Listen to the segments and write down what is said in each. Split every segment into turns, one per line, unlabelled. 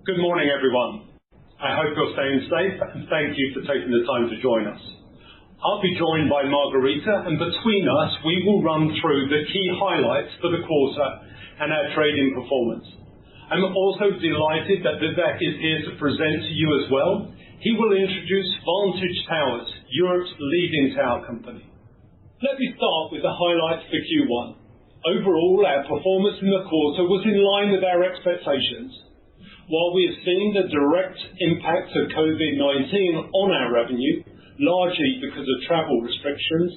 Good morning, everyone. I hope you're staying safe, and thank you for taking the time to join us. I'll be joined by Margarita, and between us, we will run through the key highlights for the quarter and our trading performance. I'm also delighted that Vivek is here to present to you as well. He will introduce Vantage Towers, Europe's leading tower company. Let me start with the highlights for Q1. Overall, our performance in the quarter was in line with our expectations. While we have seen the direct impact of COVID-19 on our revenue, largely because of travel restrictions,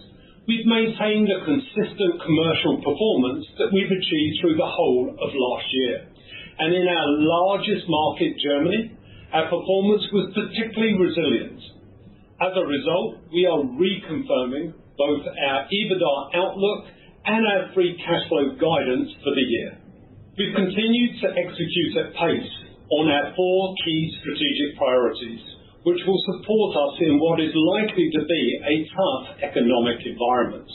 we've maintained a consistent commercial performance that we've achieved through the whole of last year. And in our largest market, Germany, our performance was particularly resilient. As a result, we are reconfirming both our EBITDA outlook and our free cash flow guidance for the year. We've continued to execute at pace on our 4 key strategic priorities, which will support us in what is likely to be a tough economic environment.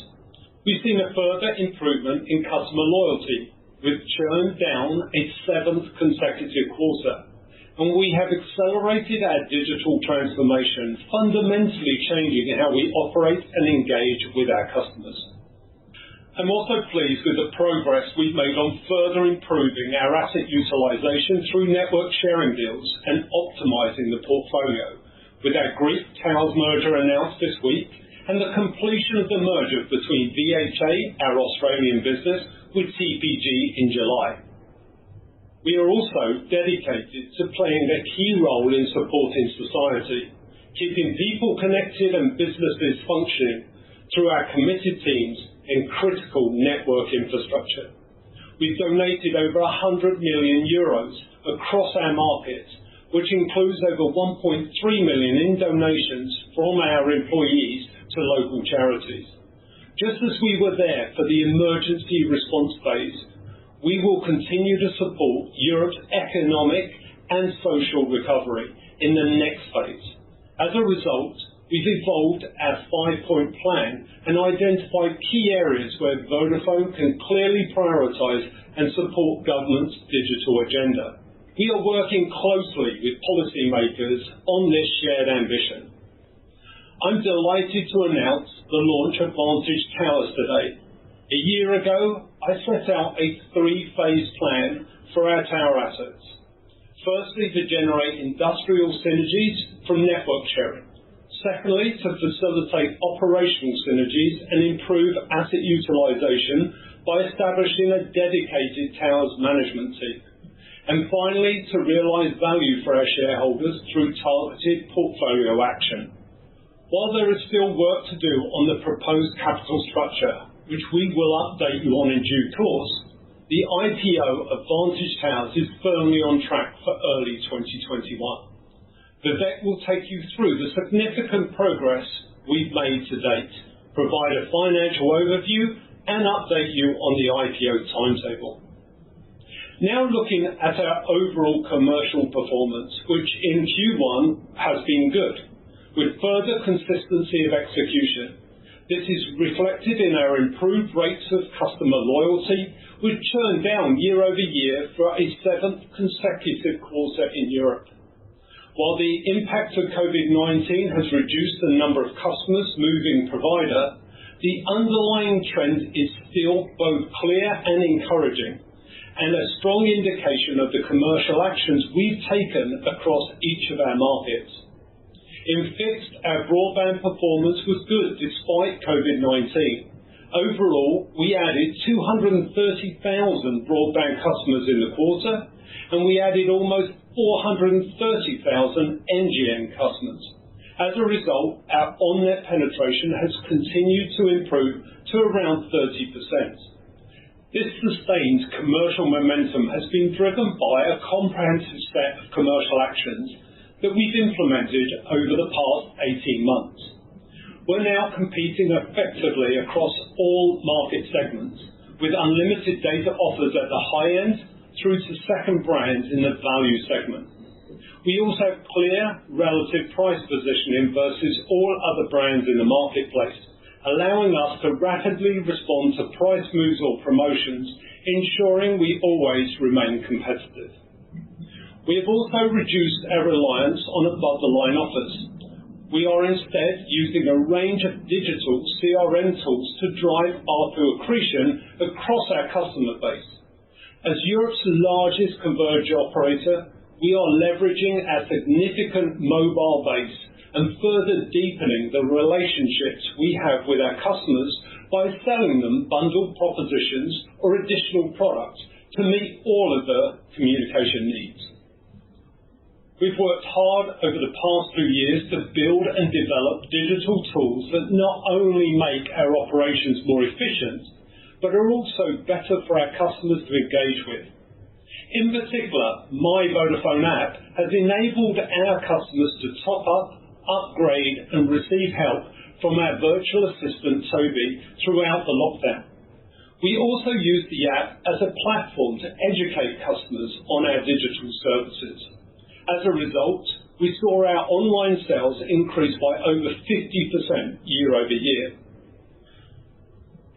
We've seen a further improvement in customer loyalty, with churn down a 7th consecutive quarter, and we have accelerated our digital transformation, fundamentally changing how we operate and engage with our customers. I'm also pleased with the progress we've made on further improving our asset utilization through network sharing deals and optimizing the portfolio, with our Greek Towers merger announced this week and the completion of the merger between VHA, our Australian business, with TPG in July. We are also dedicated to playing a key role in supporting society, keeping people connected and businesses functioning through our committed teams in critical network infrastructure. We've donated over 100 million euros across our markets, which includes over 1.3 million in donations from our employees to local charities. Just as we were there for the emergency response phase, we will continue to support Europe's economic and social recovery in the next phase. As a result, we've evolved our 5-point plan and identified key areas where Vodafone can clearly prioritise and support government's digital agenda. We are working closely with policymakers on this shared ambition. I'm delighted to announce the launch of Vantage Towers today. A year ago, I set out a 3-phase plan for our tower assets. Firstly, to generate industrial synergies from network sharing. Secondly, to facilitate operational synergies and improve asset utilization by establishing a dedicated towers management team. And finally, to realise value for our shareholders through targeted portfolio action. While there is still work to do on the proposed capital structure, which we will update you on in due course, the IPO of Vantage Towers is firmly on track for early 2021. Vivek will take you through the significant progress we've made to date, provide a financial overview, and update you on the IPO timetable. Now looking at our overall commercial performance, which in Q1 has been good, with further consistency of execution. This is reflected in our improved rates of customer loyalty, which churned down year over year for a 7th consecutive quarter in Europe. While the impact of COVID-19 has reduced the number of customers moving provider, the underlying trend is still both clear and encouraging, and a strong indication of the commercial actions we've taken across each of our markets. In fixed, our broadband performance was good despite COVID-19. Overall, we added 230,000 broadband customers in the quarter, and we added almost 430,000 NGN customers. As a result, our on-net penetration has continued to improve to around 30%. This sustained commercial momentum has been driven by a comprehensive set of commercial actions that we've implemented over the past 18 months. We're now competing effectively across all market segments, with unlimited data offers at the high end through to second brands in the value segment. We also have clear relative price positioning versus all other brands in the marketplace, allowing us to rapidly respond to price moves or promotions, ensuring we always remain competitive. We have also reduced our reliance on above-the-line offers. We are instead using a range of digital CRM tools to drive ARPU accretion across our customer base. As Europe's largest converged operator, we are leveraging our significant mobile base and further deepening the relationships we have with our customers by selling them bundled propositions or additional products to meet all of their communication needs. We've worked hard over the past 2 years to build and develop digital tools that not only make our operations more efficient, but are also better for our customers to engage with. In particular, My Vodafone app has enabled our customers to top up, upgrade and receive help from our virtual assistant Toby throughout the lockdown. We also use the app as a platform to educate customers on our digital services. As a result, we saw our online sales increase by over 50% year-over-year.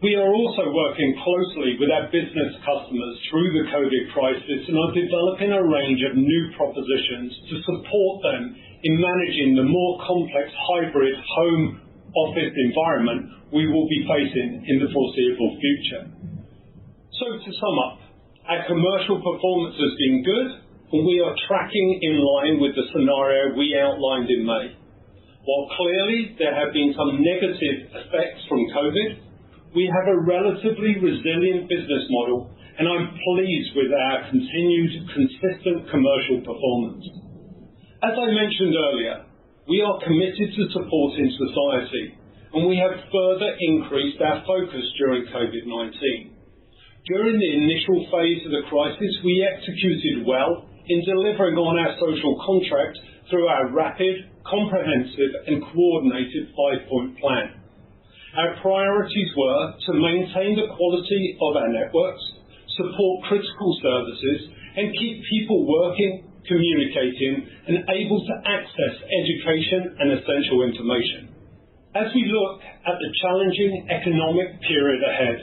We are also working closely with our business customers through the COVID crisis and are developing a range of new propositions to support them in managing the more complex hybrid home office environment we will be facing in the foreseeable future. So to sum up, our commercial performance has been good, and we are tracking in line with the scenario we outlined in May. While clearly there have been some negative effects from COVID, we have a relatively resilient business model, and I'm pleased with our continued consistent commercial performance. As I mentioned earlier, we are committed to supporting society, and we have further increased our focus during COVID-19. During the initial phase of the crisis, we executed well in delivering on our social contract through our rapid, comprehensive and coordinated 5-point plan. Our priorities were to maintain the quality of our networks, support critical services and keep people working, communicating and able to access education and essential information. As we look at the challenging economic period ahead,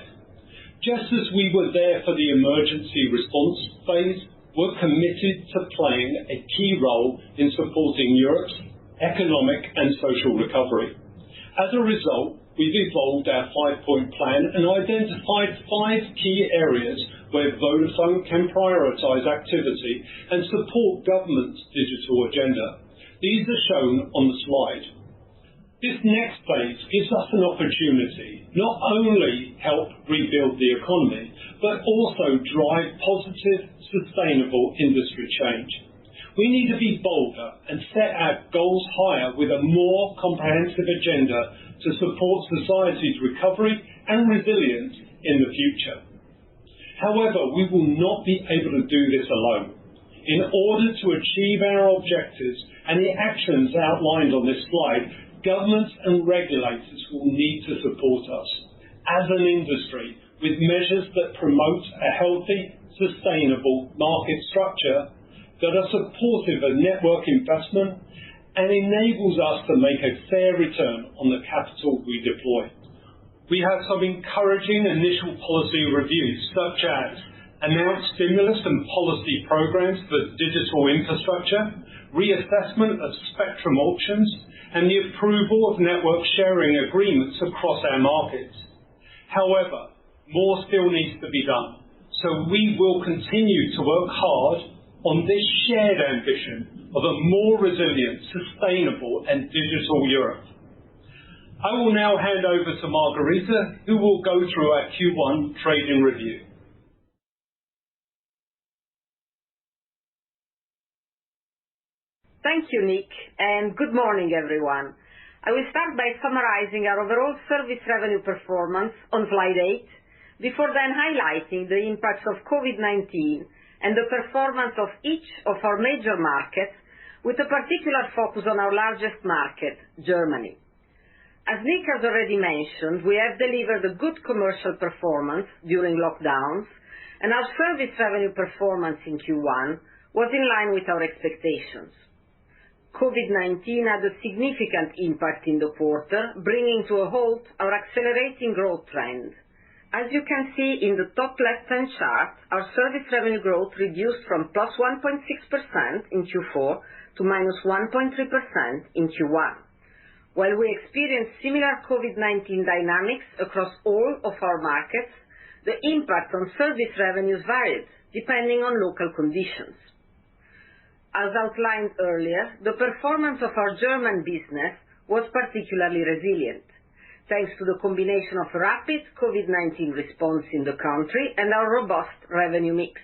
just as we were there for the emergency response phase, we're committed to playing a key role in supporting Europe's economic and social recovery. As a result, we've evolved our 5-point plan and identified 5 key areas where Vodafone can prioritise activity and support government's digital agenda. These are shown on the slide. This next phase gives us an opportunity not only help rebuild the economy, but also drive positive, sustainable industry change. We need to be bolder and set our goals higher with a more comprehensive agenda to support society's recovery and resilience in the future. However, we will not be able to do this alone. In order to achieve our objectives and the actions outlined on this slide, governments and regulators will need to support us as an industry with measures that promote a healthy, sustainable market structure that are supportive of network investment and enables us to make a fair return on the capital we deploy. We have some encouraging initial policy reviews, such as announced stimulus and policy programs for digital infrastructure, reassessment of spectrum auctions, and the approval of network sharing agreements across our markets. However, more still needs to be done, so we will continue to work hard on this shared ambition of a more resilient, sustainable and digital Europe. I will now hand over to Margherita, who will go through our Q1 trading review.
Thank you, Nick, and good morning, everyone. I will start by summarizing our overall service revenue performance on slide 8, before then highlighting the impacts of COVID-19 and the performance of each of our major markets, with a particular focus on our largest market, Germany. As Nick has already mentioned, we have delivered a good commercial performance during lockdowns, and our service revenue performance in Q1 was in line with our expectations. COVID-19 had a significant impact in the quarter, bringing to a halt our accelerating growth trend. As you can see in the top left-hand chart, our service revenue growth reduced from plus 1.6% in Q4 to minus 1.3% in Q1. While we experienced similar COVID-19 dynamics across all of our markets, the impact on service revenues varied depending on local conditions. As outlined earlier, the performance of our German business was particularly resilient, thanks to the combination of rapid COVID-19 response in the country and our robust revenue mix.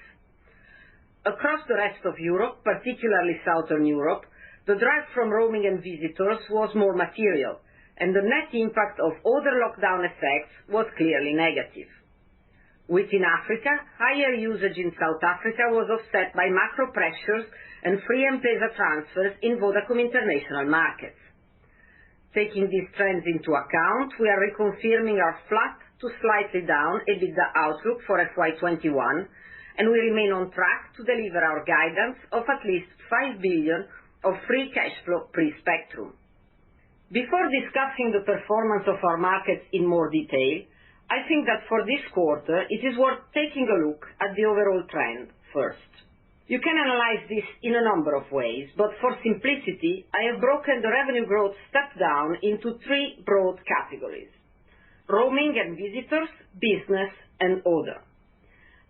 Across the rest of Europe, particularly Southern Europe, the drag from roaming and visitors was more material, and the net impact of other lockdown effects was clearly negative. Within Africa, higher usage in South Africa was offset by macro pressures and free M-Pesa transfers in Vodafone international markets. Taking these trends into account, we are reconfirming our flat to slightly down EBITDA outlook for FY21, and we remain on track to deliver our guidance of at least 5 billion of free cash flow pre-spectrum. Before discussing the performance of our markets in more detail, I think that for this quarter, it is worth taking a look at the overall trend first. You can analyze this in a number of ways, but for simplicity, I have broken the revenue growth step down into three broad categories: roaming and visitors, business, and other.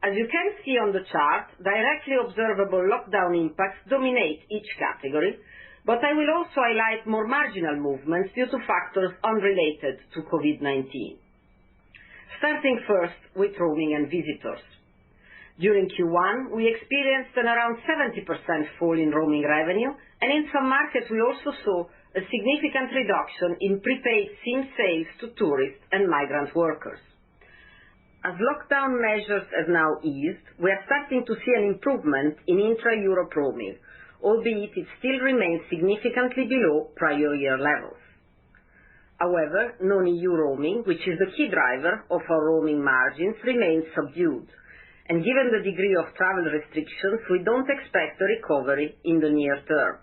As you can see on the chart, directly observable lockdown impacts dominate each category, but I will also highlight more marginal movements due to factors unrelated to COVID-19. Starting first with roaming and visitors. During Q1, we experienced an around 70% fall in roaming revenue, and in some markets we also saw a significant reduction in prepaid SIM sales to tourists and migrant workers. As lockdown measures have now eased, we are starting to see an improvement in intra-Europe roaming, albeit it still remains significantly below prior year levels. However, non-EU roaming, which is the key driver of our roaming margins, remains subdued, and given the degree of travel restrictions, we don't expect a recovery in the near term.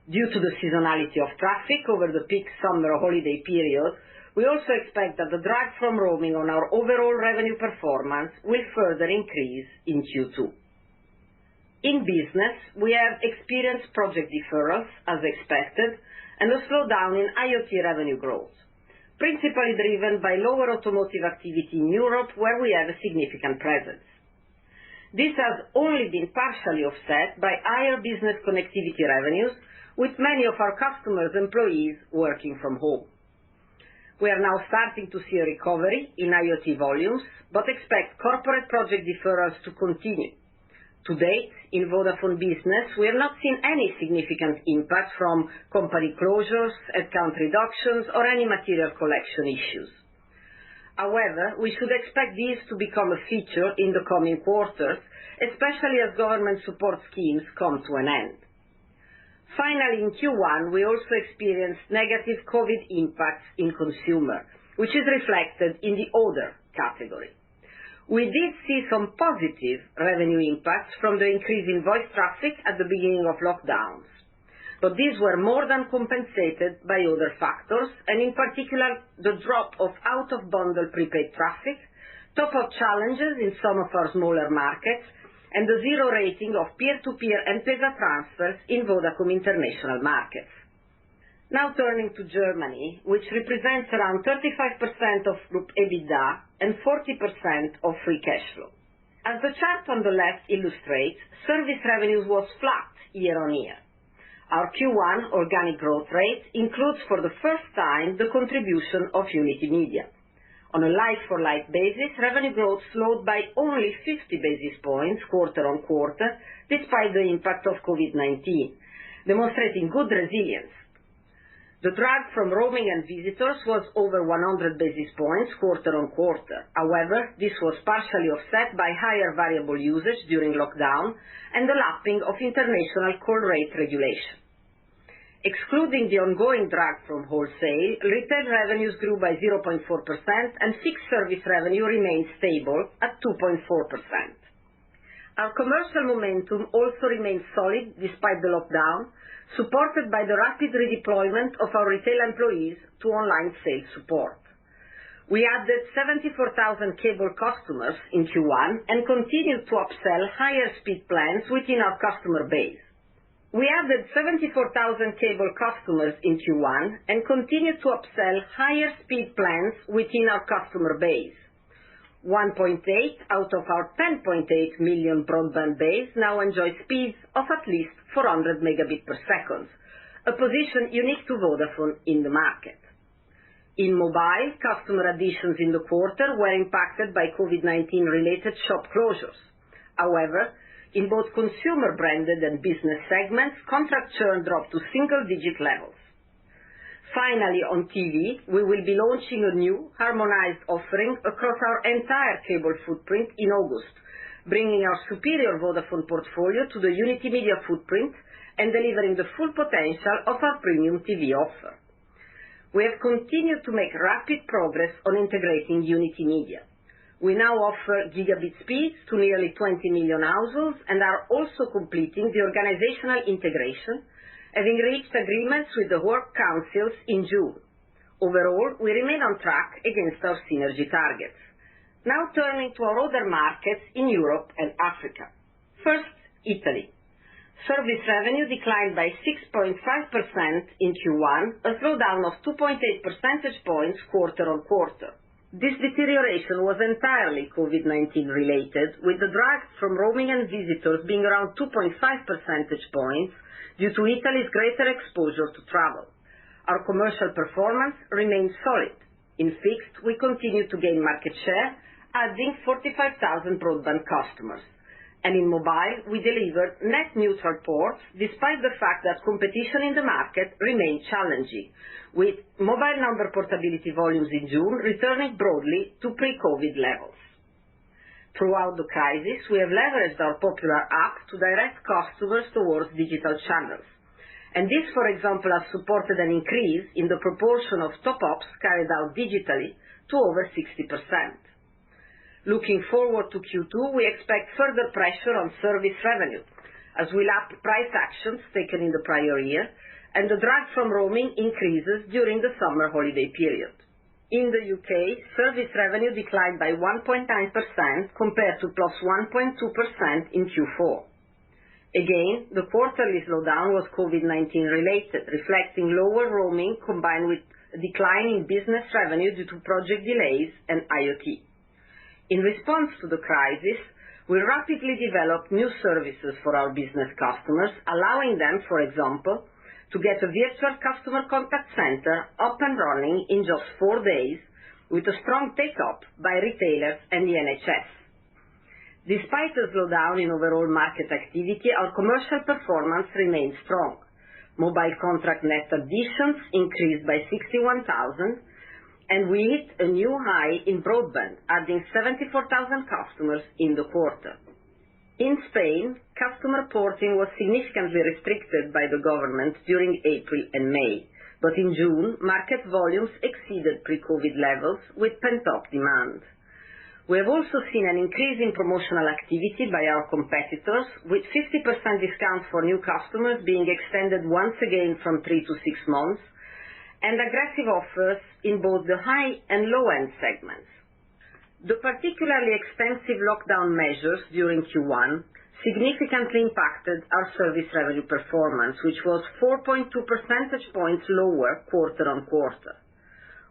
Due to the seasonality of traffic over the peak summer holiday period, we also expect that the drag from roaming on our overall revenue performance will further increase in Q2. In business, we have experienced project deferrals, as expected, and a slowdown in IoT revenue growth, principally driven by lower automotive activity in Europe, where we have a significant presence. This has only been partially offset by higher business connectivity revenues, with many of our customers' employees working from home. We are now starting to see a recovery in IoT volumes, but expect corporate project deferrals to continue. To date, in Vodafone Business, we have not seen any significant impact from company closures, headcount reductions, or any material collection issues. However, we should expect these to become a feature in the coming quarters, especially as government support schemes come to an end. Finally, in Q1, we also experienced negative COVID impacts in consumer, which is reflected in the other category. We did see some positive revenue impacts from the increase in voice traffic at the beginning of lockdowns, but these were more than compensated by other factors, and in particular the drop of out-of-bundle prepaid traffic, top-up challenges in some of our smaller markets, and the zero rating of peer-to-peer M-Pesa transfers in Vodafone international markets. Now turning to Germany, which represents around 35% of group EBITDA and 40% of free cash flow. As the chart on the left illustrates, service revenues was flat year-on-year. Our Q1 organic growth rate includes for the first time the contribution of Unity Media. On a like-for-like basis, revenue growth slowed by only 50 basis points quarter-on-quarter, despite the impact of COVID-19, demonstrating good resilience. The drag from roaming and visitors was over 100 basis points quarter-on-quarter. However, this was partially offset by higher variable usage during lockdown and the lapping of international call rate regulation. Excluding the ongoing drag from wholesale, retail revenues grew by 0.4% and fixed service revenue remained stable at 2.4%. Our commercial momentum also remains solid despite the lockdown, supported by the rapid redeployment of our retail employees to online sales support. We added 74,000 cable customers in Q1 and continued to upsell higher speed plans within our customer base. We added 74,000 cable customers in Q1 and continued to upsell higher speed plans within our customer base. 1.8 out of our 10.8 million broadband base now enjoy speeds of at least 400 megabit per second, a position unique to Vodafone in the market. In mobile, customer additions in the quarter were impacted by COVID-19 related shop closures. However, in both consumer branded and business segments, contract churn dropped to single-digit levels. Finally, on TV, we will be launching a new harmonized offering across our entire cable footprint in August, bringing our superior Vodafone portfolio to the Unity Media footprint and delivering the full potential of our premium TV offer. We have continued to make rapid progress on integrating Unity Media. We now offer gigabit speeds to nearly 20 million households and are also completing the organizational integration, having reached agreements with the work councils in June. Overall, we remain on track against our synergy targets. Now turning to our other markets in Europe and Africa. First, Italy. Service revenue declined by 6.5% in Q1, a slowdown of 2.8 percentage points quarter-on-quarter. This deterioration was entirely COVID-19 related, with the drag from roaming and visitors being around 2.5 percentage points due to Italy's greater exposure to travel. Our commercial performance remains solid. In fixed, we continue to gain market share, adding 45,000 broadband customers. And in mobile, we delivered net neutral ports despite the fact that competition in the market remained challenging, with mobile number portability volumes in June returning broadly to pre-COVID levels. Throughout the crisis, we have leveraged our popular app to direct customers towards digital channels. And this, for example, has supported an increase in the proportion of top-ups carried out digitally to over 60%. Looking forward to Q2, we expect further pressure on service revenue, as we lap price actions taken in the prior year, and the drag from roaming increases during the summer holiday period. In the UK, service revenue declined by 1.9% compared to plus 1.2% in Q4. Again, the quarterly slowdown was COVID-19 related, reflecting lower roaming combined with a decline in business revenue due to project delays and IoT. In response to the crisis, we rapidly developed new services for our business customers, allowing them, for example, to get a virtual customer contact center up and running in just 4 days, with a strong take-up by retailers and the NHS. Despite the slowdown in overall market activity, our commercial performance remained strong. Mobile contract net additions increased by 61,000, and we hit a new high in broadband, adding 74,000 customers in the quarter. In Spain, customer porting was significantly restricted by the government during April and May, but in June, market volumes exceeded pre-COVID levels with pent-up demand. We have also seen an increase in promotional activity by our competitors, with 50% discounts for new customers being extended once again from 3 to 6 months, and aggressive offers in both the high and low-end segments. The particularly extensive lockdown measures during Q1 significantly impacted our service revenue performance, which was 4.2 percentage points lower quarter-on-quarter.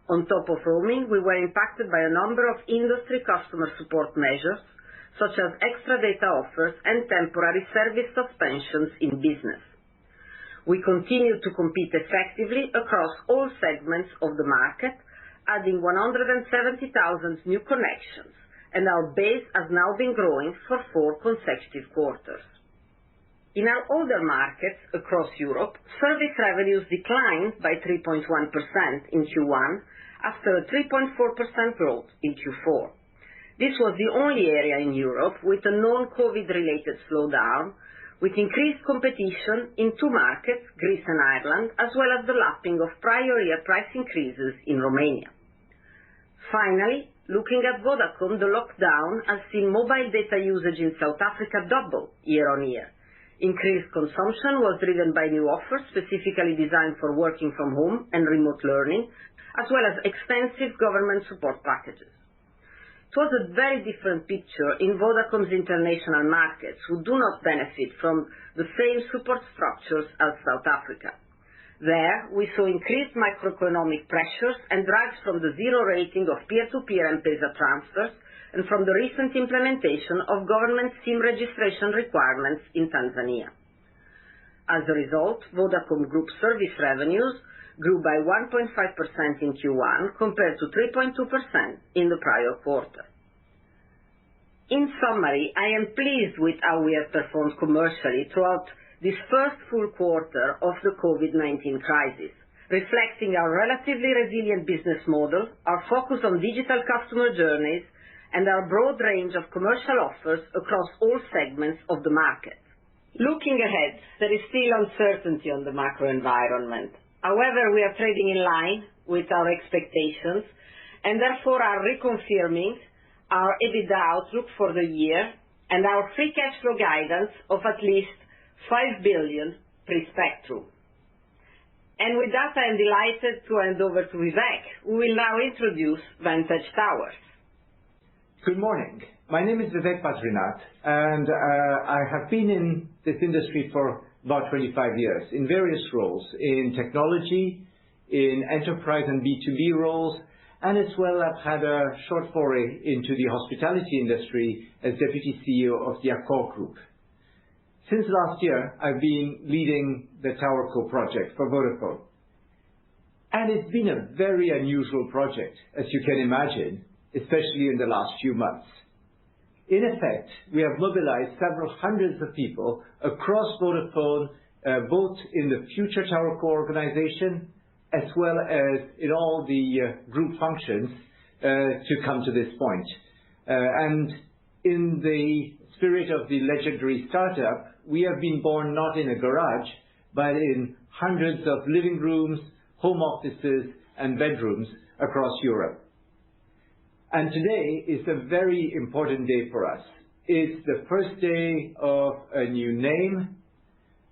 On top of roaming, we were impacted by a number of industry customer support measures, such as extra data offers and temporary service suspensions in business. We continue to compete effectively across all segments of the market, adding 170,000 new connections, and our base has now been growing for 4 consecutive quarters. In our older markets across Europe, service revenues declined by 3.1% in Q1 after a 3.4% growth in Q4. This was the only area in Europe with a non-COVID related slowdown, with increased competition in 2 markets, Greece and Ireland, as well as the lapping of prior year price increases in Romania. Finally, looking at Vodafone, the lockdown has seen mobile data usage in South Africa double year-on-year. Increased consumption was driven by new offers specifically designed for working from home and remote learning, as well as extensive government support packages. It was a very different picture in Vodafone's international markets, who do not benefit from the same support structures as South Africa. There, we saw increased macroeconomic pressures and drags from the zero rating of peer-to-peer M-Pesa transfers and from the recent implementation of government SIM registration requirements in Tanzania. As a result, Vodafone Group service revenues grew by 1.5% in Q1 compared to 3.2% in the prior quarter. In summary, I am pleased with how we have performed commercially throughout this first full quarter of the COVID-19 crisis, reflecting our relatively resilient business model, our focus on digital customer journeys, and our broad range of commercial offers across all segments of the market. Looking ahead, there is still uncertainty on the macro environment. However, we are trading in line with our expectations and therefore are reconfirming our EBITDA outlook for the year and our free cash flow guidance of at least 5 billion pre-spectrum. And with that, I am delighted to hand over to Vivek, who will now introduce Vantage Towers.
Good morning. My name is Vivek Badrinath, and I have been in this industry for about 25 years in various roles, in technology, in enterprise and B2B roles, and as well I've had a short foray into the hospitality industry as Deputy CEO of the Accor Group. Since last year, I've been leading the TowerCo project for Vodafone. And it's been a very unusual project, as you can imagine, especially in the last few months. In effect, we have mobilized several hundreds of people across Vodafone, both in the future TowerCo organization, as well as in all the group functions, to come to this point. And in the spirit of the legendary startup, we have been born not in a garage, but in hundreds of living rooms, home offices, and bedrooms across Europe. And today is a very important day for us. It's the first day of a new name,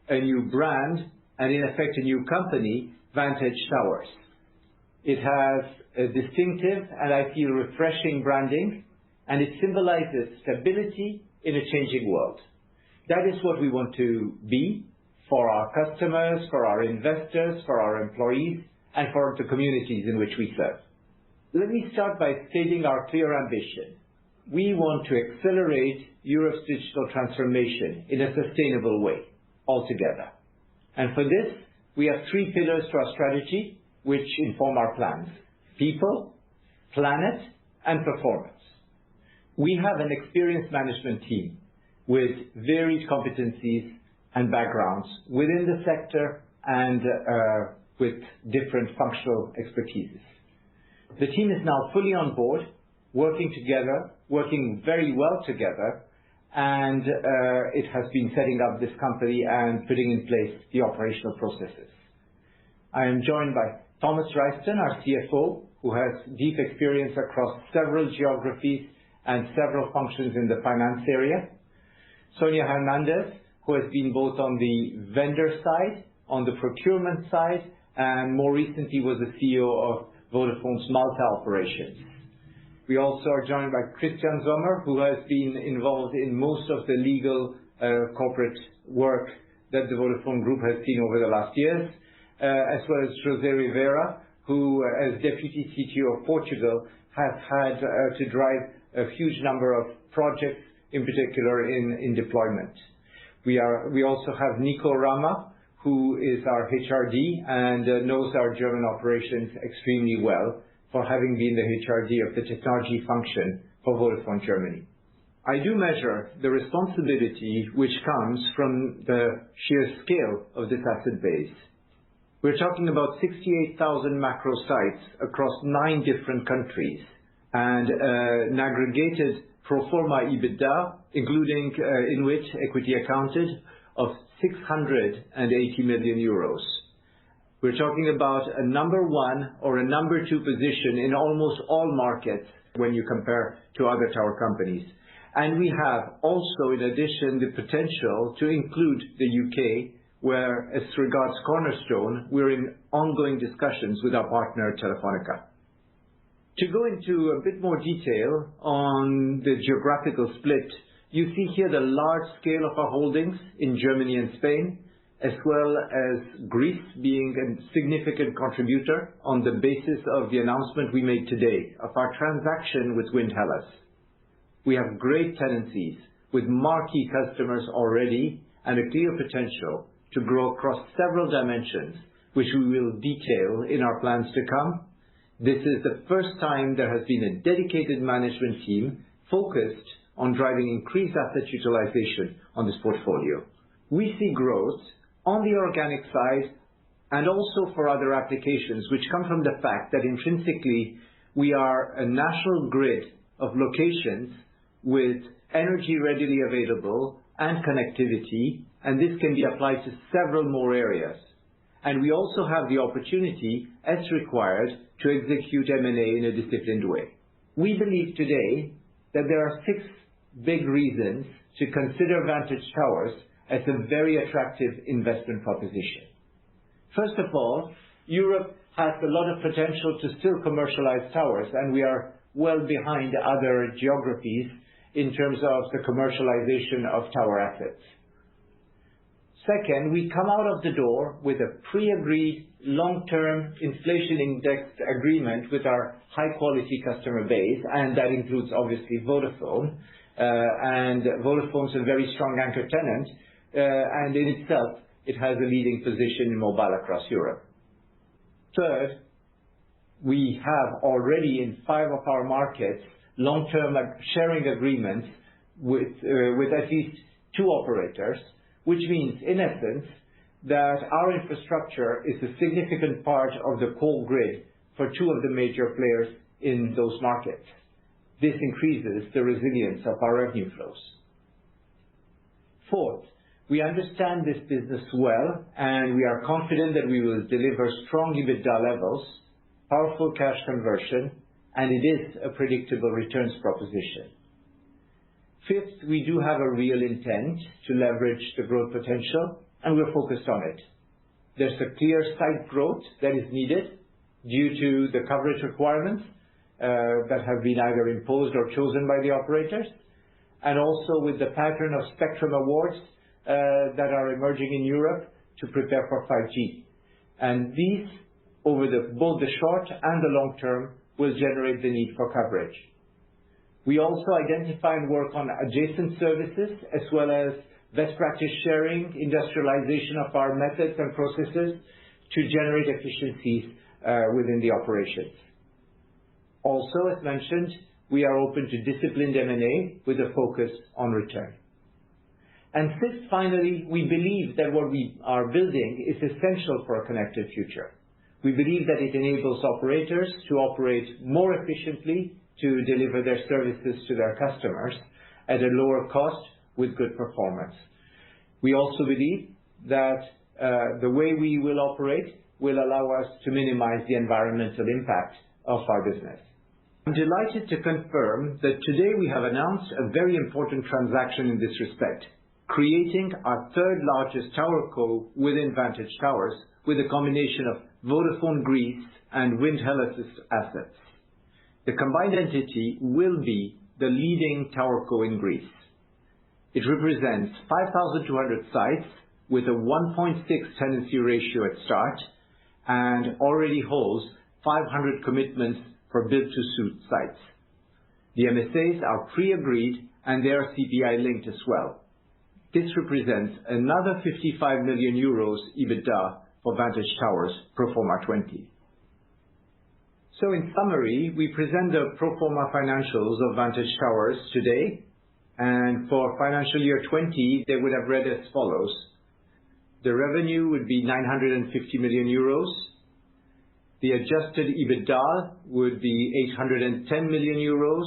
a new brand, and in effect a new company, Vantage Towers. It has a distinctive and I feel refreshing branding, and it symbolizes stability in a changing world. That is what we want to be for our customers, for our investors, for our employees, and for the communities in which we serve. Let me start by stating our clear ambition. We want to accelerate Europe's digital transformation in a sustainable way, altogether. And for this, we have three pillars to our strategy, which inform our plans: people, planet, and performance. We have an experienced management team with varied competencies and backgrounds within the sector and with different functional expertises. The team is now fully on board, working together, working very well together, and it has been setting up this company and putting in place the operational processes. I am joined by Thomas Reisten, our CFO, who has deep experience across several geographies and several functions in the finance area. Sonia Hernandez, who has been both on the vendor side, on the procurement side, and more recently was the CEO of Vodafone's Malta operations. We also are joined by Christian Sommer, who has been involved in most of the legal corporate work that the Vodafone Group has seen over the last years, as well as José Rivera, who, as Deputy CTO of Portugal, has had to drive a huge number of projects, in particular in deployment. We also have Nico Rama, who is our HRD and knows our German operations extremely well for having been the HRD of the technology function for Vodafone Germany. I do measure the responsibility which comes from the sheer scale of this asset base. We're talking about 68,000 macro sites across 9 different countries and an aggregated pro forma EBITDA, including in which equity accounted, of 680 million euros. We're talking about a number 1 or a number 2 position in almost all markets when you compare to other tower companies. And we have also, in addition, the potential to include the UK where, as regards Cornerstone, we're in ongoing discussions with our partner, Telefónica. To go into a bit more detail on the geographical split, you see here the large scale of our holdings in Germany and Spain, as well as Greece being a significant contributor on the basis of the announcement we made today of our transaction with Wind Hellas. We have great tenancies with marquee customers already and a clear potential to grow across several dimensions, which we will detail in our plans to come. This is the first time there has been a dedicated management team focused on driving increased asset utilization on this portfolio. We see growth on the organic side and also for other applications, which come from the fact that intrinsically we are a national grid of locations with energy readily available and connectivity, and this can be applied to several more areas. And we also have the opportunity, as required, to execute M&A in a disciplined way. We believe today that there are 6 big reasons to consider Vantage Towers as a very attractive investment proposition. First of all, Europe has a lot of potential to still commercialize towers, and we are well behind other geographies in terms of the commercialization of tower assets. Second, we come out of the door with a pre-agreed long-term inflation-indexed agreement with our high-quality customer base, and that includes obviously Vodafone. And Vodafone's a very strong anchor tenant, and in itself, it has a leading position in mobile across Europe. Third, we have already in 5 of our markets long-term sharing agreements with at least 2 operators, which means, in essence, that our infrastructure is a significant part of the core grid for 2 of the major players in those markets. This increases the resilience of our revenue flows. Fourth, we understand this business well, and we are confident that we will deliver strong EBITDA levels, powerful cash conversion, and it is a predictable returns proposition. Fifth, we do have a real intent to leverage the growth potential, and we're focused on it. There's a clear site growth that is needed due to the coverage requirements that have been either imposed or chosen by the operators, and also with the pattern of spectrum awards that are emerging in Europe to prepare for 5G. And these, over both the short and the long term, will generate the need for coverage. We also identify and work on adjacent services as well as best practice sharing, industrialization of our methods and processes to generate efficiencies within the operations. Also, as mentioned, we are open to disciplined M&A with a focus on return. And fifth, finally, we believe that what we are building is essential for a connected future. We believe that it enables operators to operate more efficiently to deliver their services to their customers at a lower cost with good performance. We also believe that the way we will operate will allow us to minimize the environmental impact of our business. I'm delighted to confirm that today we have announced a very important transaction in this respect, creating our 3rd largest tower co within Vantage Towers with a combination of Vodafone Greece and Wind Hellas' assets. The combined entity will be the leading tower co in Greece. It represents 5,200 sites with a 1.6 tenancy ratio at start and already holds 500 commitments for build-to-suit sites. The MSAs are pre-agreed and they are CPI linked as well. This represents another 55 million euros EBITDA for Vantage Towers pro forma 20. So in summary, we present the pro forma financials of Vantage Towers today, and for financial year 20, they would have read as follows. The revenue would be 950 million euros. The adjusted EBITDA would be 810 million euros.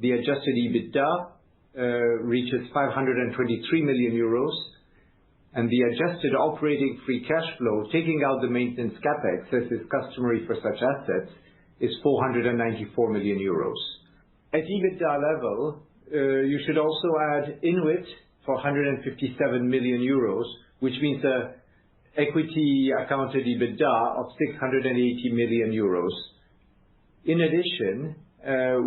The adjusted EBITDA reaches 523 million euros. And the adjusted operating free cash flow, taking out the maintenance capex, as is customary for such assets, is 494 million euros. At EBITDA level, you should also add Inuit for 157 million euros, which means a equity accounted EBITDA of 680 million euros. In addition,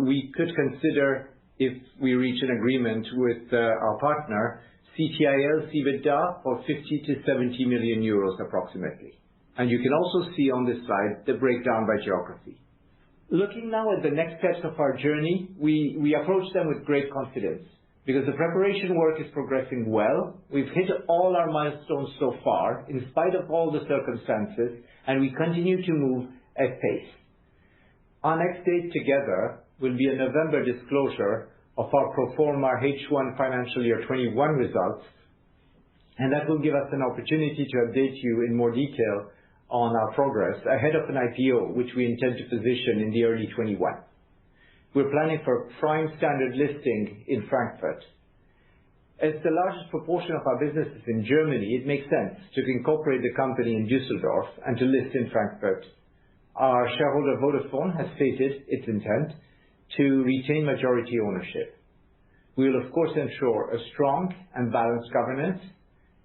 we could consider, if we reach an agreement with our partner, CTIL's EBITDA for 50 to 70 million euros approximately. And you can also see on this slide the breakdown by geography. Looking now at the next steps of our journey, we approach them with great confidence because the preparation work is progressing well. We've hit all our milestones so far, in spite of all the circumstances, and we continue to move at pace. Our next date together will be a November disclosure of our pro forma H1 financial year 21 results, and that will give us an opportunity to update you in more detail on our progress ahead of an IPO, which we intend to position in the early 21. We're planning for prime standard listing in Frankfurt. As the largest proportion of our business is in Germany, it makes sense to incorporate the company in Düsseldorf and to list in Frankfurt. Our shareholder Vodafone has stated its intent to retain majority ownership. We will, of course, ensure a strong and balanced governance.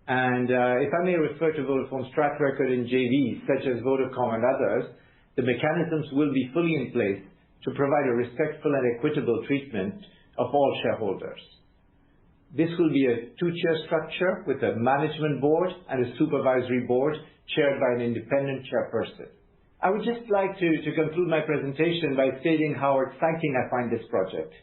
And if I may refer to Vodafone's track record in JVs, such as Vodacom and others, the mechanisms will be fully in place to provide a respectful and equitable treatment of all shareholders. This will be a two-tier structure with a management board and a supervisory board chaired by an independent chairperson. I would just like to conclude my presentation by stating how exciting I find this project.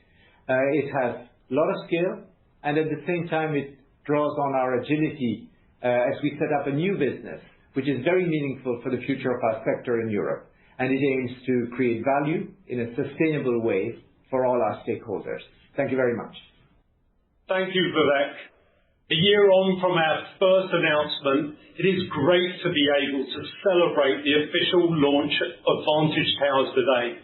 It has a lot of skill, and at the same time it draws on our agility as we set up a new business, which is very meaningful for the future of our sector in Europe, and it aims to create value in a sustainable way for all our stakeholders. Thank you very much.
Thank you, Vivek. A year on from our first announcement, it is great to be able to celebrate the official launch of Vantage Towers today.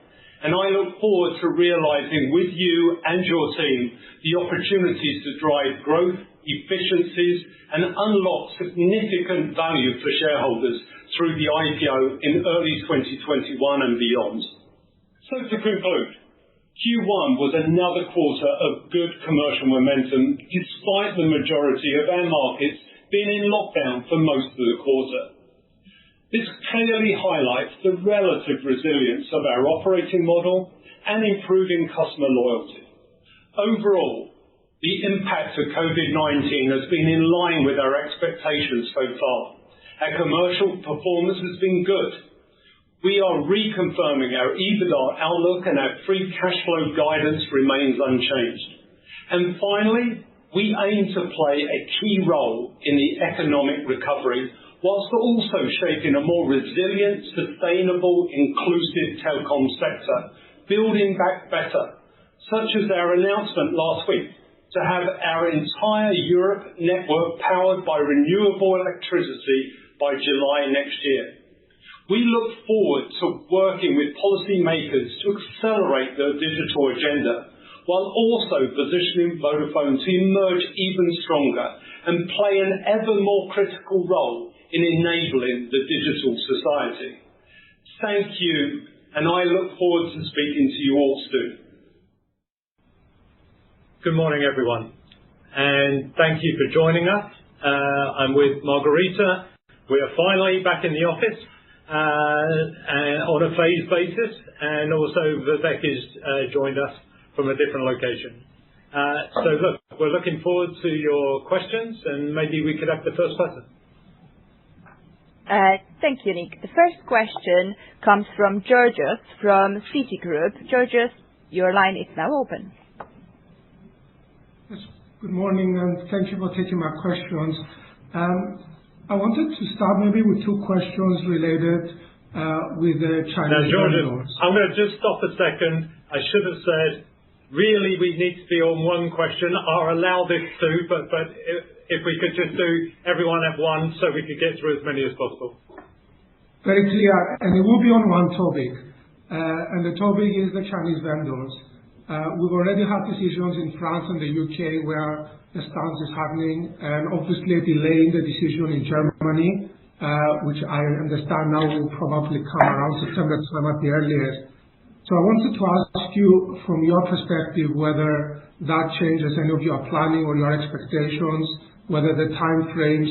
And I look forward to realizing with you and your team the opportunities to drive growth, efficiencies, and unlock significant value for shareholders through the IPO in early 2021 and beyond. So to conclude, Q1 was another quarter of good commercial momentum despite the majority of our markets being in lockdown for most of the quarter. This clearly highlights the relative resilience of our operating model and improving customer loyalty. Overall, the impact of COVID-19 has been in line with our expectations so far. Our commercial performance has been good. We are reconfirming our EBITDA outlook and our free cash flow guidance remains unchanged. And finally, we aim to play a key role in the economic recovery whilst also shaping a more resilient, sustainable, inclusive telecom sector, building back better, such as our announcement last week to have our entire Europe network powered by renewable electricity by July next year. We look forward to working with policymakers to accelerate the digital agenda, while also positioning Vodafone to emerge even stronger and play an ever more critical role in enabling the digital society. Thank you, and I look forward to speaking to you all soon.
Good morning, everyone, and thank you for joining us. I'm with Margherita. We are finally back in the office. And on a phased basis, and also Vivek has joined us from a different location. So look, we're looking forward to your questions, and maybe we could have the first person.
Thank you, Nick. The first question comes from Georgios from Citigroup. Georgios, your line is now open.
Yes, good morning, and thank you for taking my questions. I wanted to start maybe with two questions related with the Chinese vendors.
I'm going to just stop a second. I should have said, really, we need to be on one question. I'll allow this too, but if we could just do everyone at one so we could get through as many as possible.
Very clear, and it will be on one topic, and the topic is the Chinese vendors. We've already had decisions in France and the UK where the stance is happening, and obviously a delay in the decision in Germany, which I understand now will probably come around September time at the earliest. So I wanted to ask you, from your perspective, whether that changes any of your planning or your expectations whether the time frames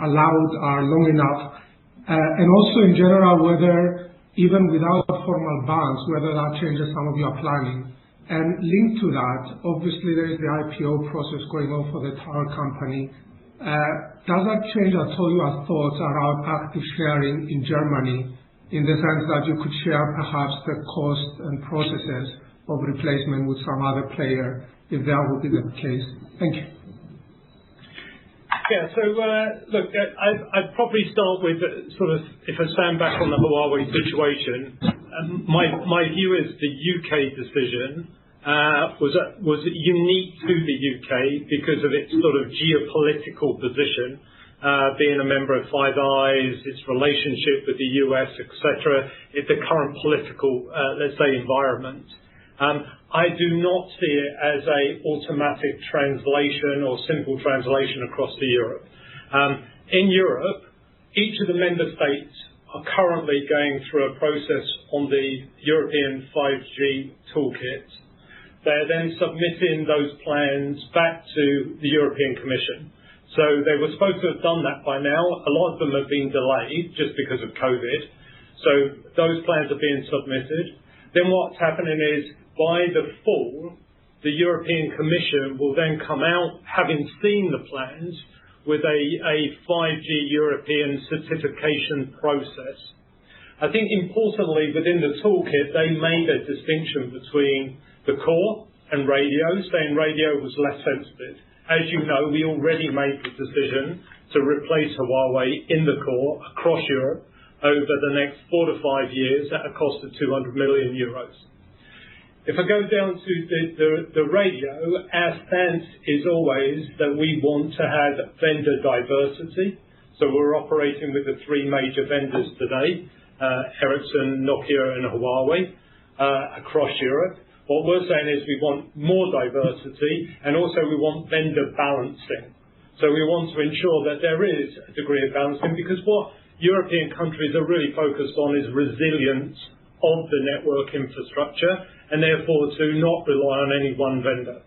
allowed are long enough, and also in general whether even without formal bans, whether that changes some of your planning. And linked to that, obviously there is the IPO process going on for the tower company. Does that change at all your thoughts around active sharing in Germany, in the sense that you could share perhaps the cost and processes of replacement with some other player, if that would be the case? Thank you.
Yeah, so look, I'd probably start with sort of, if I stand back on the Huawei situation, my view is the UK decision was unique to the UK because of its sort of geopolitical position, being a member of Five Eyes, its relationship with the US, etc., the current political, let's say, environment. I do not see it as a automatic translation or simple translation across to Europe. In Europe, each of the member states are currently going through a process on the European 5G toolkit. They're then submitting those plans back to the European Commission. So they were supposed to have done that by now. A lot of them have been delayed just because of COVID. So those plans are being submitted. Then what's happening is, by the fall, the European Commission will then come out, having seen the plans, with a 5G European certification process. I think importantly, within the toolkit, they made a distinction between the core and radio, saying radio was less sensitive. As you know, we already made the decision to replace Huawei in the core across Europe over the next 4 to 5 years at a cost of 200 million euros. If I go down to the radio, our stance is always that we want to have vendor diversity. So we're operating with the 3 major vendors today, Ericsson, Nokia and Huawei, across Europe. What we're saying is we want more diversity, and also we want vendor balancing. So we want to ensure that there is a degree of balancing, because what European countries are really focused on is resilience of the network infrastructure, and therefore to not rely on any one vendor.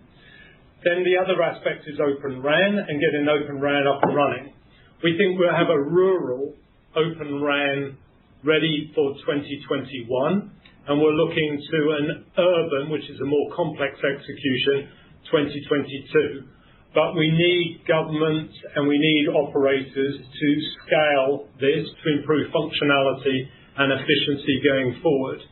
Then the other aspect is Open RAN and getting Open RAN up and running. We think we'll have a rural Open RAN ready for 2021, and we're looking to an urban, which is a more complex execution, 2022. But we need governments and we need operators to scale this to improve functionality and efficiency going forward.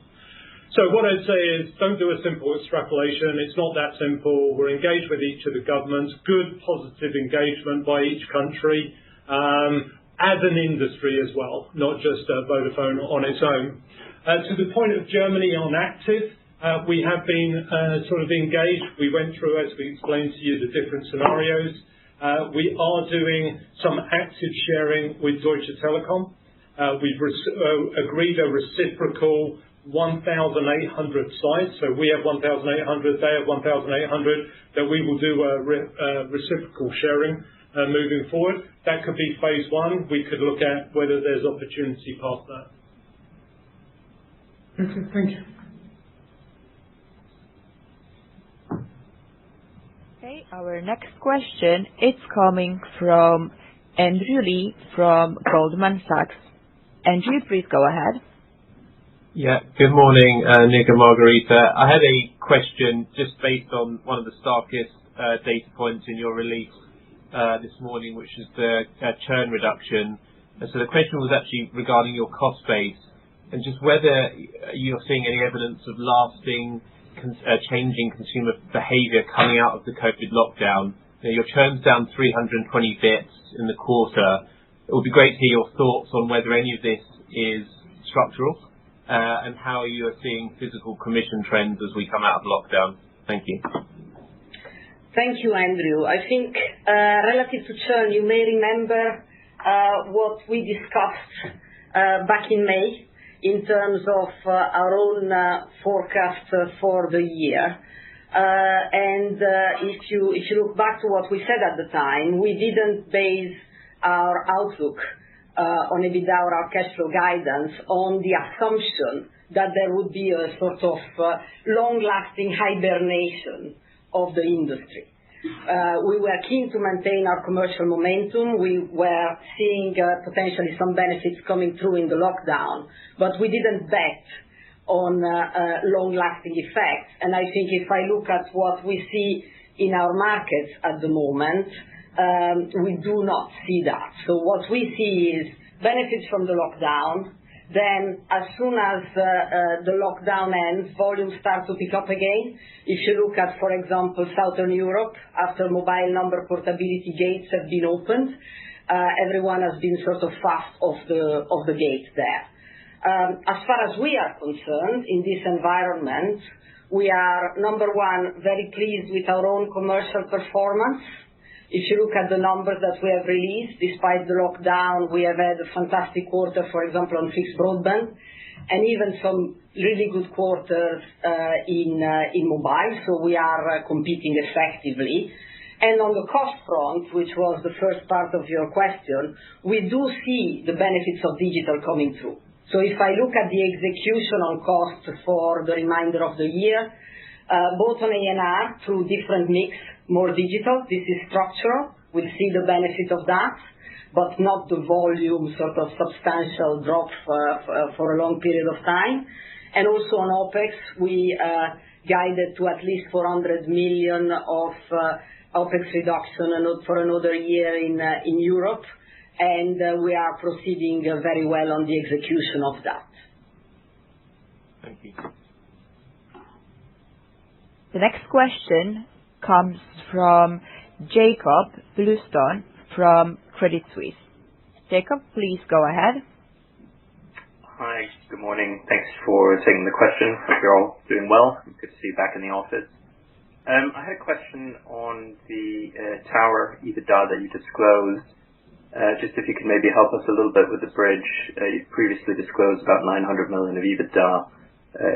So what I'd say is, don't do a simple extrapolation. It's not that simple. We're engaged with each of the governments, good positive engagement by each country, as an industry as well, not just Vodafone on its own. To the point of Germany on active, we have been sort of engaged. We went through, as we explained to you, the different scenarios. We are doing some active sharing with Deutsche Telekom. We've agreed a reciprocal 1,800 sites. So we have 1,800, they have 1,800, that we will do a reciprocal sharing moving forward. That could be phase 1. We could look at whether there's opportunity past that.
Okay, thank you.
Okay, our next question is coming from Andrew Lee from Goldman Sachs. Andrew, please go ahead.
Yeah, good morning, Nick and Margherita. I had a question just based on one of the starkest data points in your release this morning, which is the churn reduction. And so the question was actually regarding your cost base, and just whether you're seeing any evidence of lasting changing consumer behavior coming out of the COVID lockdown. Your churn's down 320 bits in the quarter. It would be great to hear your thoughts on whether any of this is structural, and how you are seeing physical commission trends as we come out of lockdown. Thank you.
Thank you, Andrew. I think relative to churn, you may remember what we discussed back in May in terms of our own forecast for the year. And if you look back to what we said at the time, we didn't base our outlook on EBITDA or our cash flow guidance on the assumption that there would be a sort of long-lasting hibernation of the industry. We were keen to maintain our commercial momentum. We were seeing potentially some benefits coming through in the lockdown, but we didn't bet on long-lasting effects. And I think if I look at what we see in our markets at the moment, we do not see that. So what we see is benefits from the lockdown. Then as soon as the lockdown ends, volumes start to pick up again. If you look at, for example, Southern Europe, after mobile number portability gates have been opened, everyone has been sort of fast off the gate there. As far as we are concerned, in this environment, we are, number one, very pleased with our own commercial performance. If you look at the numbers that we have released, despite the lockdown, we have had a fantastic quarter, for example, on fixed broadband, and even some really good quarters in mobile. So we are competing effectively. And on the cost front, which was the first part of your question, we do see the benefits of digital coming through. So if I look at the execution on cost for the remainder of the year, both on A&R through different mix, more digital, this is structural. We'll see the benefit of that, but not the volume sort of substantial drop for a long period of time. And also on OPEX, we guided to at least 400 million of OPEX reduction for another year in Europe, and we are proceeding very well on the execution of that.
Thank you.
The next question comes from Jakob Bluestone from Credit Suisse. Jacob, please go ahead.
Hi, good morning. Thanks for taking the question. Hope you're all doing well. Good to see you back in the office. I had a question on the tower EBITDA that you disclosed. Just if you could maybe help us a little bit with the bridge. You previously disclosed about 900 million of EBITDA.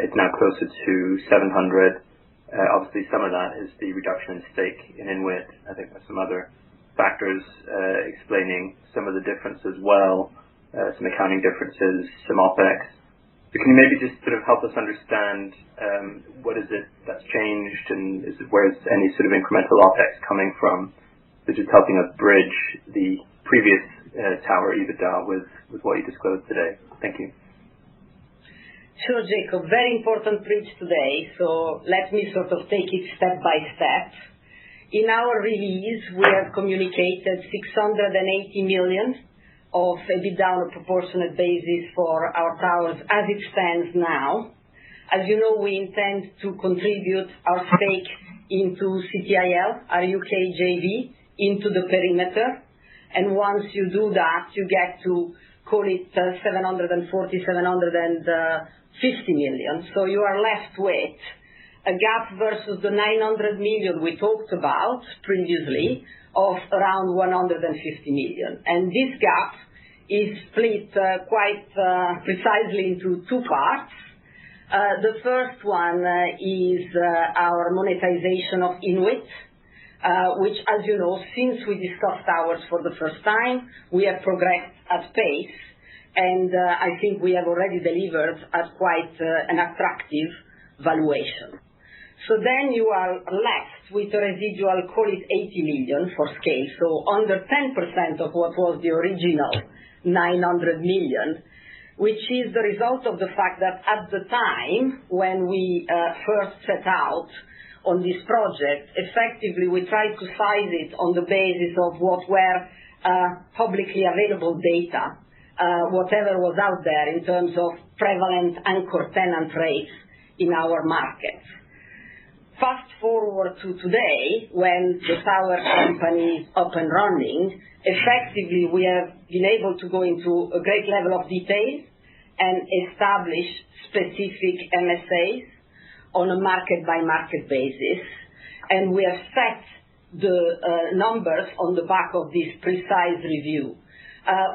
It's now closer to 700. Obviously, some of that is the reduction in stake in Inwit. I think there's some other factors explaining some of the difference as well, some accounting differences, some OPEX. But can you maybe just sort of help us understand what is it that's changed, and where is any sort of incremental OPEX coming from? So just helping us bridge the previous tower EBITDA with what you disclosed today. Thank you.
Sure, Jacob. Very important bridge today, so let me sort of take it step by step. In our release, we have communicated 680 million of EBITDA on a proportionate basis for our towers as it stands now. As you know, we intend to contribute our stake into CTIL, our UK JV, into the perimeter. And once you do that, you get to call it 750 million. So you are left with a gap versus the 900 million we talked about previously of around 150 million. And this gap is split quite precisely into two parts. The first one is our monetization of Inwit, which, as you know, since we discussed towers for the first time, we have progressed at pace. And I think we have already delivered at quite an attractive valuation. So then you are left with a residual, call it 80 million for scale, so under 10% of what was the original 900 million, which is the result of the fact that at the time when we first set out on this project, effectively we tried to size it on the basis of what were publicly available data, whatever was out there in terms of prevalent anchor tenant rates in our markets. Fast forward to today, when the tower company is up and running, effectively we have been able to go into a great level of detail and establish specific MSAs on a market-by-market basis. And we have set the numbers on the back of this precise review.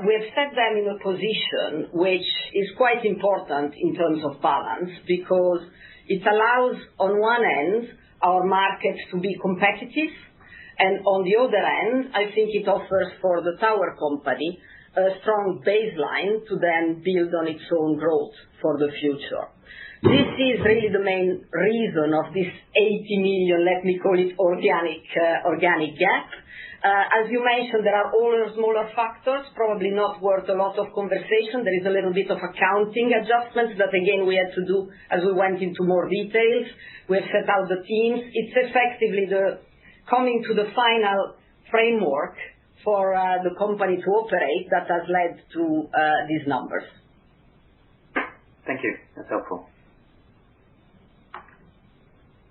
We have set them in a position which is quite important in terms of balance, because it allows, on one end, our markets to be competitive, and on the other end, I think it offers for the tower company a strong baseline to then build on its own growth for the future. This is really the main reason of this 80 million, let me call it organic gap. As you mentioned, there are other smaller factors, probably not worth a lot of conversation. There is a little bit of accounting adjustments that, again, we had to do as we went into more details. We have set out the teams. It's effectively coming to the final framework for the company to operate that has led to these numbers.
Thank you. That's helpful.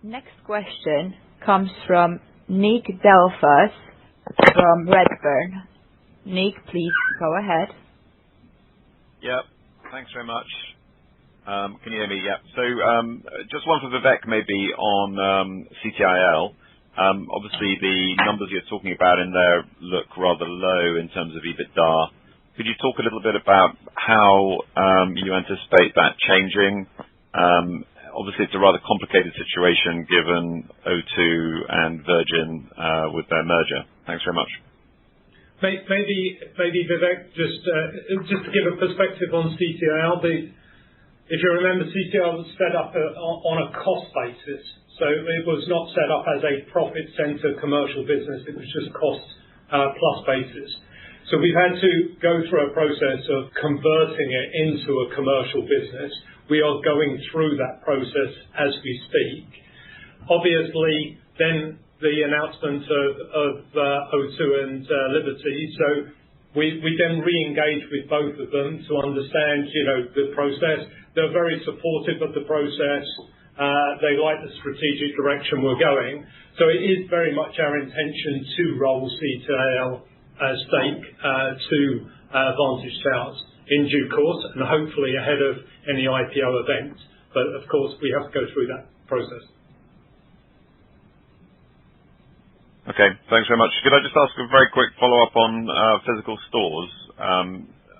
Next question comes from Nick Delfas from Redburn. Nick, please go ahead.
Yep. Thanks very much. Can you hear me? Yep. So just one for Vivek maybe on CTIL. Obviously, the numbers you're talking about in there look rather low in terms of EBITDA. Could you talk a little bit about how you anticipate that changing? Obviously, it's a rather complicated situation given O2 and Virgin with their merger. Thanks very much.
Maybe Vivek, just to give a perspective on CTIL. If you remember, CTIL was set up on a cost basis, so it was not set up as a profit center commercial business. It was just cost plus basis. So we've had to go through a process of converting it into a commercial business. We are going through that process as we speak. Obviously, then the announcement of O2 and Liberty. So we then re-engage with both of them to understand, the process. They're very supportive of the process. They like the strategic direction we're going. So it is very much our intention to roll CTIL stake to Vantage Towers in due course, and hopefully ahead of any IPO event. But of course, we have to go through that process.
Okay, thanks very much. Could I just ask a very quick follow-up on physical stores?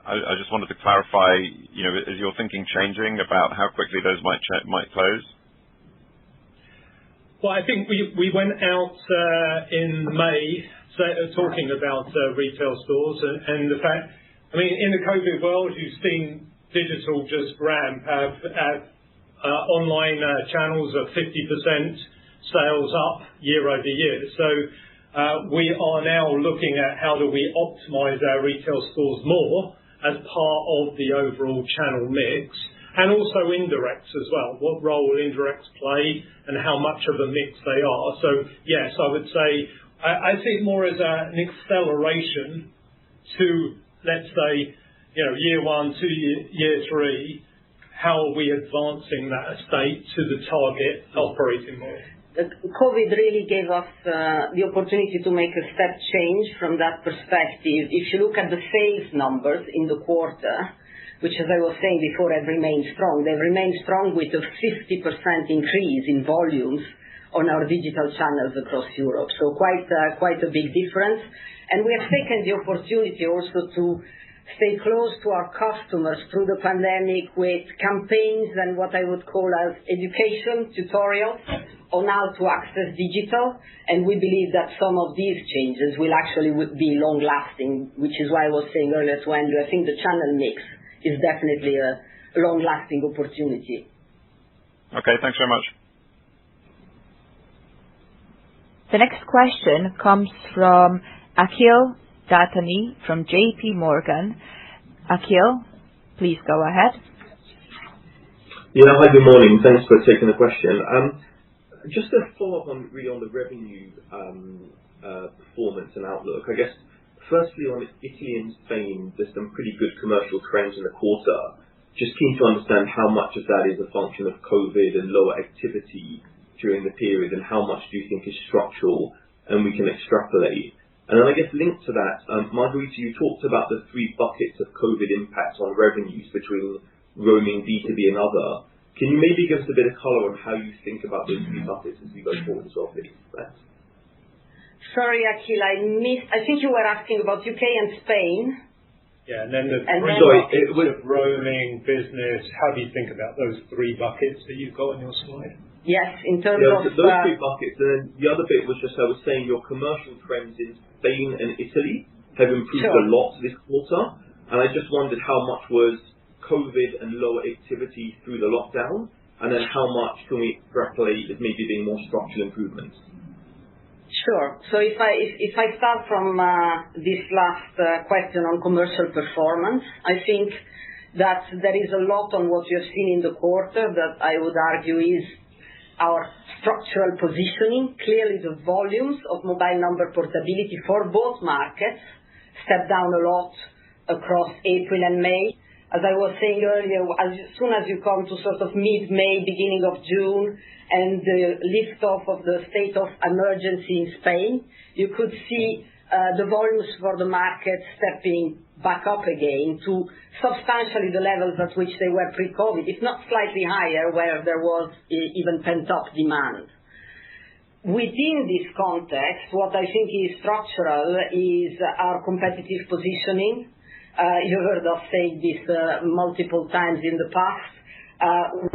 I just wanted to clarify, is your thinking changing about how quickly those might close?
Well, I think we went out in May talking about retail stores and the fact, in the COVID world, you've seen digital just ramp. Online channels are 50% sales up year over year. So we are now looking at how do we optimize our retail stores more as part of the overall channel mix, and also indirects as well. What role indirects play and how much of a mix they are. So yes, I would say I see it more as an acceleration to, let's say, year 1 to year 3. How are we advancing that estate to the target operating model?
COVID really gave us the opportunity to make a step change from that perspective. If you look at the sales numbers in the quarter, which, as I was saying before, have remained strong. They've remained strong with a 50% increase in volumes on our digital channels across Europe. So quite a big difference. And we have taken the opportunity also to stay close to our customers through the pandemic with campaigns and what I would call as education tutorials on how to access digital. And we believe that some of these changes will actually be long-lasting, which is why I was saying earlier to Andrew, I think the channel mix is definitely a long-lasting opportunity.
Okay, thanks very much.
The next question comes from Akhil Dattani from JP Morgan. Akhil, please go ahead.
Yeah, hi, good morning. Thanks for taking the question. Just to follow up on the revenue performance and outlook. I guess, firstly, on Italy and Spain, there's some pretty good commercial trends in the quarter. Just keen to understand how much of that is a function of COVID and lower activity during the period, and how much do you think is structural and we can extrapolate? And then I guess linked to that, Margherita, you talked about the 3 buckets of COVID impacts on revenues between roaming, B2B and other. Can you maybe give us a bit of colour on how you think about those 3 buckets as we go forward as well, please? Thanks.
Sorry, Akhil, I think you were asking about UK and Spain.
Yeah, and then the roaming, business. How do you think about those 3 buckets that you've got on your slide?
Yes, in terms of
those 3 buckets. And then the other bit was just I was saying your commercial trends in Spain and Italy have improved a lot this quarter. and I just wondered how much was COVID and lower activity through the lockdown, and then how much can we extrapolate as maybe being more structural improvements?
Sure. So if I start from this last question on commercial performance, I think that there is a lot on what you have seen in the quarter that I would argue is our structural positioning. Clearly, the volumes of mobile number portability for both markets stepped down a lot across April and May. As I was saying earlier, as soon as you come to sort of mid-May, beginning of June, and the lift-off of the state of emergency in Spain, you could see the volumes for the market stepping back up again to substantially the levels at which they were pre-COVID, if not slightly higher, where there was even pent-up demand. Within this context, what I think is structural is our competitive positioning. You heard us say this multiple times in the past.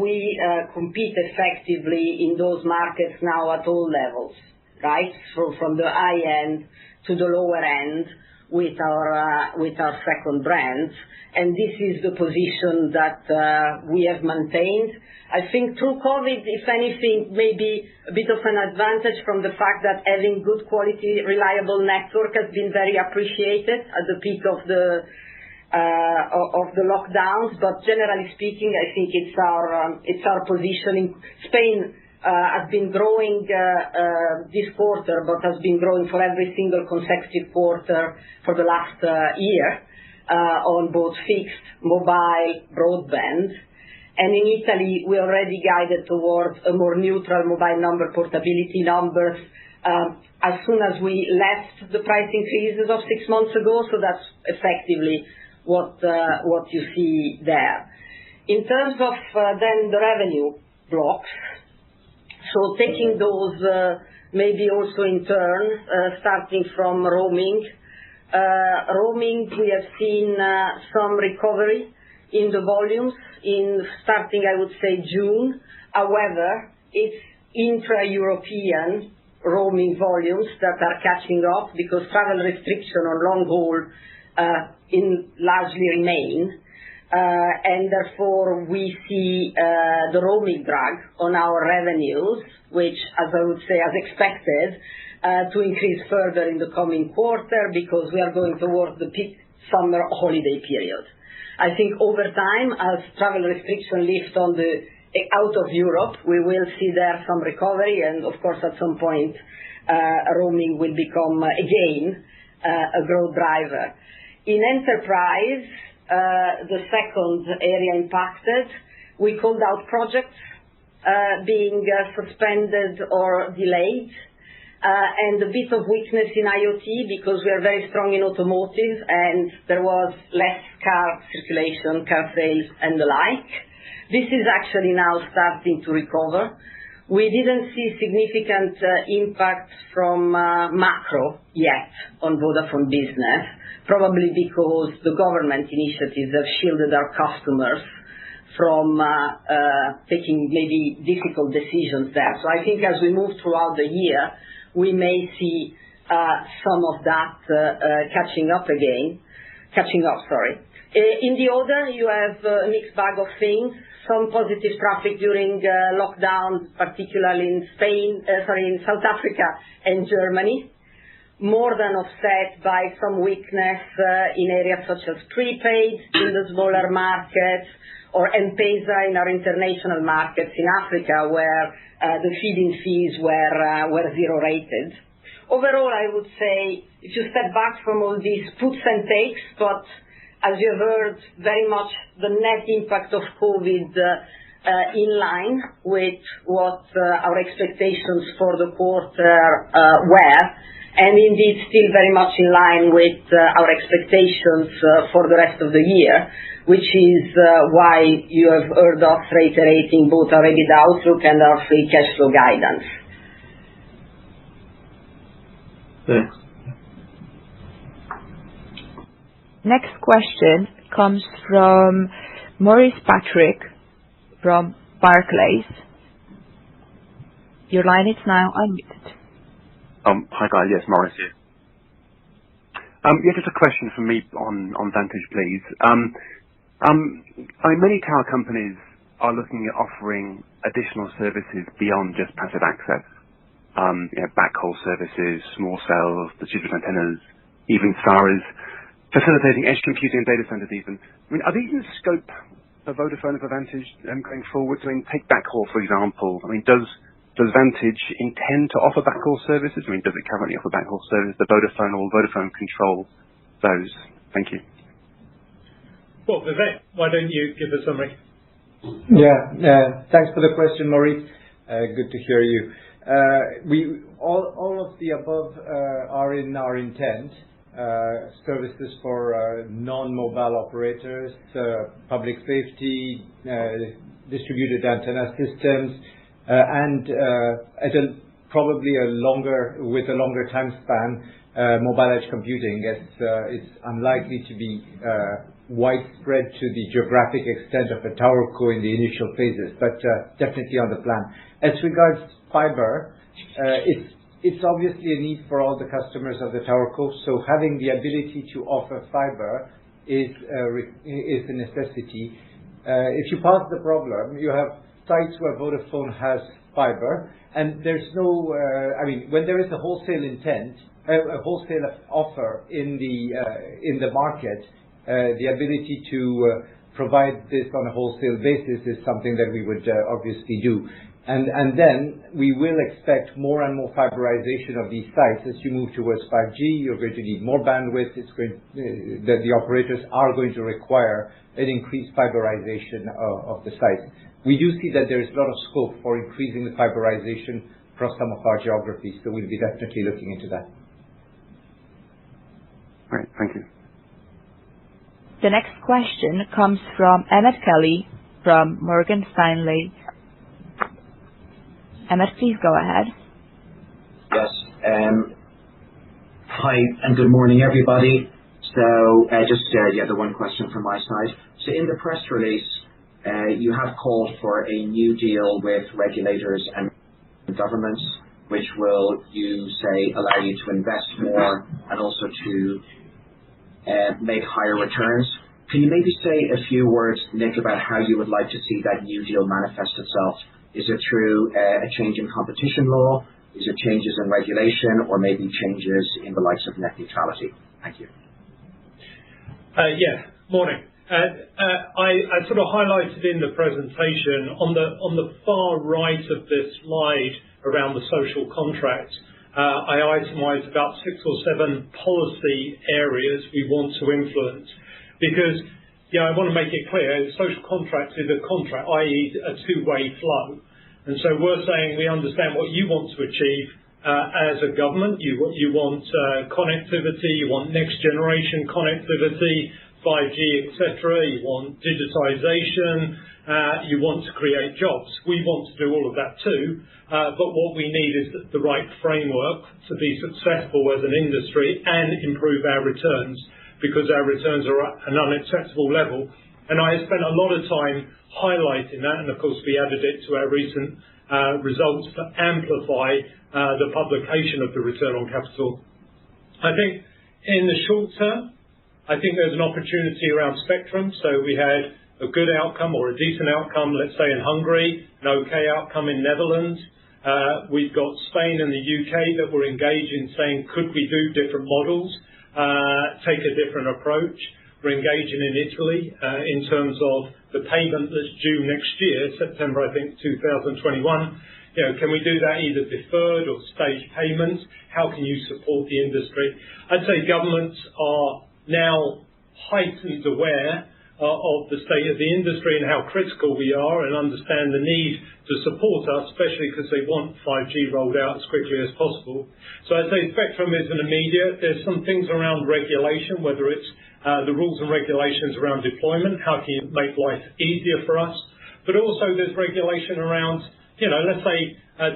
We compete effectively in those markets now at all levels, right? So from the high end to the lower end with our second brands, and this is the position that we have maintained. I think through COVID, if anything, maybe a bit of an advantage from the fact that having good quality, reliable network has been very appreciated at the peak of the lockdowns. But generally speaking, I think it's our positioning. Spain has been growing this quarter, but has been growing for every single consecutive quarter for the last year on both fixed, mobile, broadband. And in Italy, we already guided towards a more neutral mobile number portability numbers as soon as we left the price increases of 6 months ago. So that's effectively what you see there. In terms of then the revenue blocks, so taking those maybe also in turn, starting from roaming. Roaming, we have seen some recovery in the volumes starting, I would say, June. However, it's intra-European roaming volumes that are catching up because travel restriction on long haul largely remain. And therefore, we see the roaming drag on our revenues, which, as I would say, as expected, to increase further in the coming quarter because we are going towards the peak summer holiday period. I think over time, as travel restriction lift on the out of Europe, we will see there some recovery, and of course, at some point, roaming will become again a growth driver. In enterprise, the second area impacted, we called out projects being suspended or delayed, and a bit of weakness in IoT because we are very strong in automotive and there was less car circulation, car sales and the like. This is actually now starting to recover. We didn't see significant impact from macro yet on Vodafone Business, probably because the government initiatives have shielded our customers from taking maybe difficult decisions there. So I think as we move throughout the year, we may see some of that catching up. In the other, you have a mixed bag of things. Some positive traffic during lockdown, particularly in South Africa and Germany, more than offset by some weakness in areas such as prepaid in the smaller markets or M-Pesa in our international markets in Africa, where the feed-in fees were zero rated. Overall, I would say, if you step back from all these puts and takes, but as you heard, very much the net impact of COVID in line with what our expectations for the quarter were, and indeed still very much in line with our expectations for the rest of the year, which is why you have heard us reiterating both our EBITDA outlook and our free cash flow guidance.
Thanks.
Next question comes from Maurice Patrick from Barclays. Your line is now unmuted.
Hi guys, yes, Maurice here. Just a question from me on Vantage, please. Many tower companies are looking at offering additional services beyond just passive access. Backhaul services, small cells, distributed antennas, even as far as facilitating edge computing and data centers even. Are these in scope for Vodafone and for Vantage going forward? Take backhaul, for example. Does Vantage intend to offer backhaul services? Does it currently offer backhaul service to Vodafone, or will Vodafone control those? Thank you.
Well, Vivek, why don't you give a summary?
Thanks for the question, Maurice. Good to hear you. All of the above are in our intent. Services for non-mobile operators, public safety, distributed antenna systems, and probably with a longer time span, mobile edge computing, as it's unlikely to be widespread to the geographic extent of a towerco in the initial phases, but definitely on the plan. As regards fiber, it's obviously a need for all the customers of the towerco, so having the ability to offer fiber is a necessity. If you pass the problem, you have sites where Vodafone has fiber, and there's no, when there is a wholesale offer in the market, the ability to provide this on a wholesale basis is something that we would obviously do. And then we will expect more and more fiberization of these sites. As you move towards 5G, you're going to need more bandwidth. The operators are going to require an increased fiberization of the sites. We do see that there is a lot of scope for increasing the fiberization across some of our geographies, so we'll be definitely looking into that.
Great, thank you.
The next question comes from Emmett Kelly from Morgan Stanley. Emmett, please go ahead.
Yes. Hi, and good morning, everybody. So the one question from my side. So in the press release, you have called for a new deal with regulators and governments, which will, you say, allow you to invest more and also to make higher returns. Can you maybe say a few words, Nick, about how you would like to see that new deal manifest itself? Is it through a change in competition law? Is it changes in regulation, or maybe changes in the likes of net neutrality? Thank you.
Morning. I sort of highlighted in the presentation on the far right of this slide around the social contract. I itemized about 6 or 7 policy areas we want to influence, because I want to make it clear, social contract is a contract, i.e. a two-way flow. And so we're saying we understand what you want to achieve as a government. You want connectivity, you want next generation connectivity, 5G, etc. You want digitization, you want to create jobs. We want to do all of that too, but what we need is the right framework to be successful as an industry and improve our returns, because our returns are at an unacceptable level. And I spent a lot of time highlighting that, and of course we added it to our recent results to amplify the publication of the return on capital. I think in the short term, I think there's an opportunity around spectrum. So we had a good outcome or a decent outcome, let's say in Hungary, an okay outcome in Netherlands. We've got Spain and the UK that were engaged in saying, could we do different models, take a different approach? We're engaging in Italy in terms of the payment that's due next year, September, I think, 2021. Can we do that either deferred or staged payments? How can you support the industry? I'd say governments are now heightened aware of the state of the industry and how critical we are, and understand the need to support us, especially because they want 5G rolled out as quickly as possible. So I'd say spectrum is an immediate. There's some things around regulation, whether it's the rules and regulations around deployment, how can you make life easier for us? But also there's regulation around, let's say,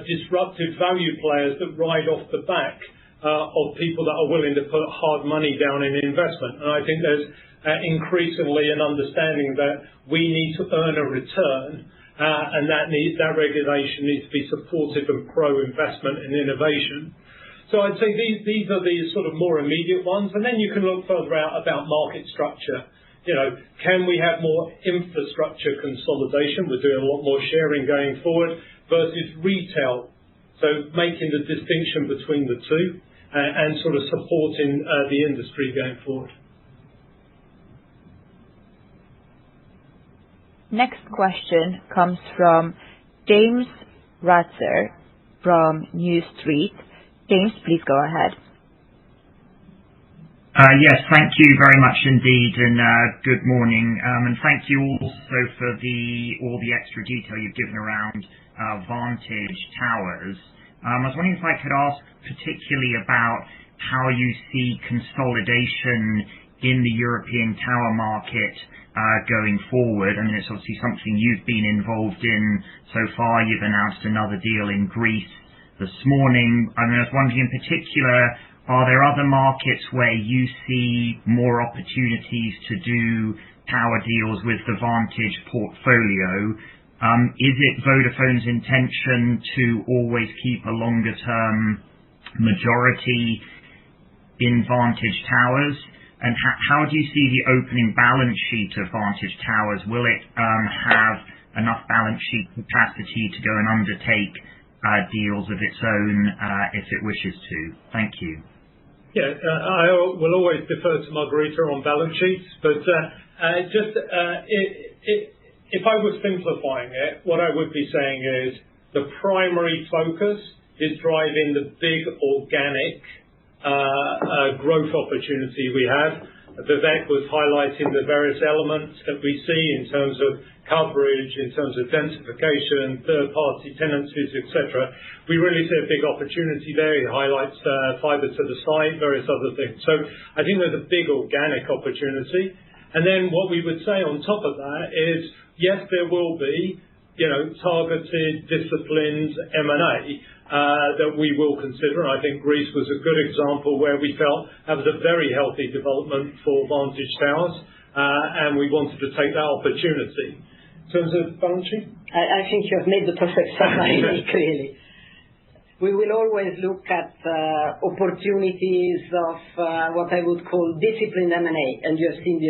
disruptive value players that ride off the back of people that are willing to put hard money down in investment. And I think there's increasingly an understanding that we need to earn a return, and that regulation needs to be supportive and pro-investment and innovation. So I'd say these are the sort of more immediate ones, and then you can look further out about market structure. Can we have more infrastructure consolidation? We're doing a lot more sharing going forward versus retail. So making the distinction between the two and sort of supporting the industry going forward.
Next question comes from James Ratzer from New Street. James, please go ahead.
Yes, thank you very much indeed, and good morning. And thank you also for all the extra detail you've given around Vantage Towers. I was wondering if I could ask particularly about how you see consolidation in the European tower market going forward. I mean, it's obviously something you've been involved in so far. You've announced another deal in Greece this morning. I was wondering in particular, are there other markets where you see more opportunities to do tower deals with the Vantage portfolio? Is it Vodafone's intention to always keep a longer term majority in Vantage Towers? And how do you see the opening balance sheet of Vantage Towers? Will it have enough balance sheet capacity to go and undertake deals of its own if it wishes to? Thank you.
Yeah, I will always defer to Margherita on balance sheets, but if I was simplifying it, what I would be saying is the primary focus is driving the big organic growth opportunity we have. Vivek was highlighting the various elements that we see in terms of coverage, in terms of densification, third-party tenancies, etc. We really see a big opportunity there. He highlights fibre to the site, various other things. So I think there's a big organic opportunity. And then what we would say on top of that is, yes, there will be, targeted, disciplined M&A that we will consider. I think Greece was a good example where we felt that was a very healthy development for Vantage Towers, and we wanted to take that opportunity. In terms of balance sheet?
I think you have made the perfect summary clearly. We will always look at opportunities of what I would call disciplined M&A, and you have seen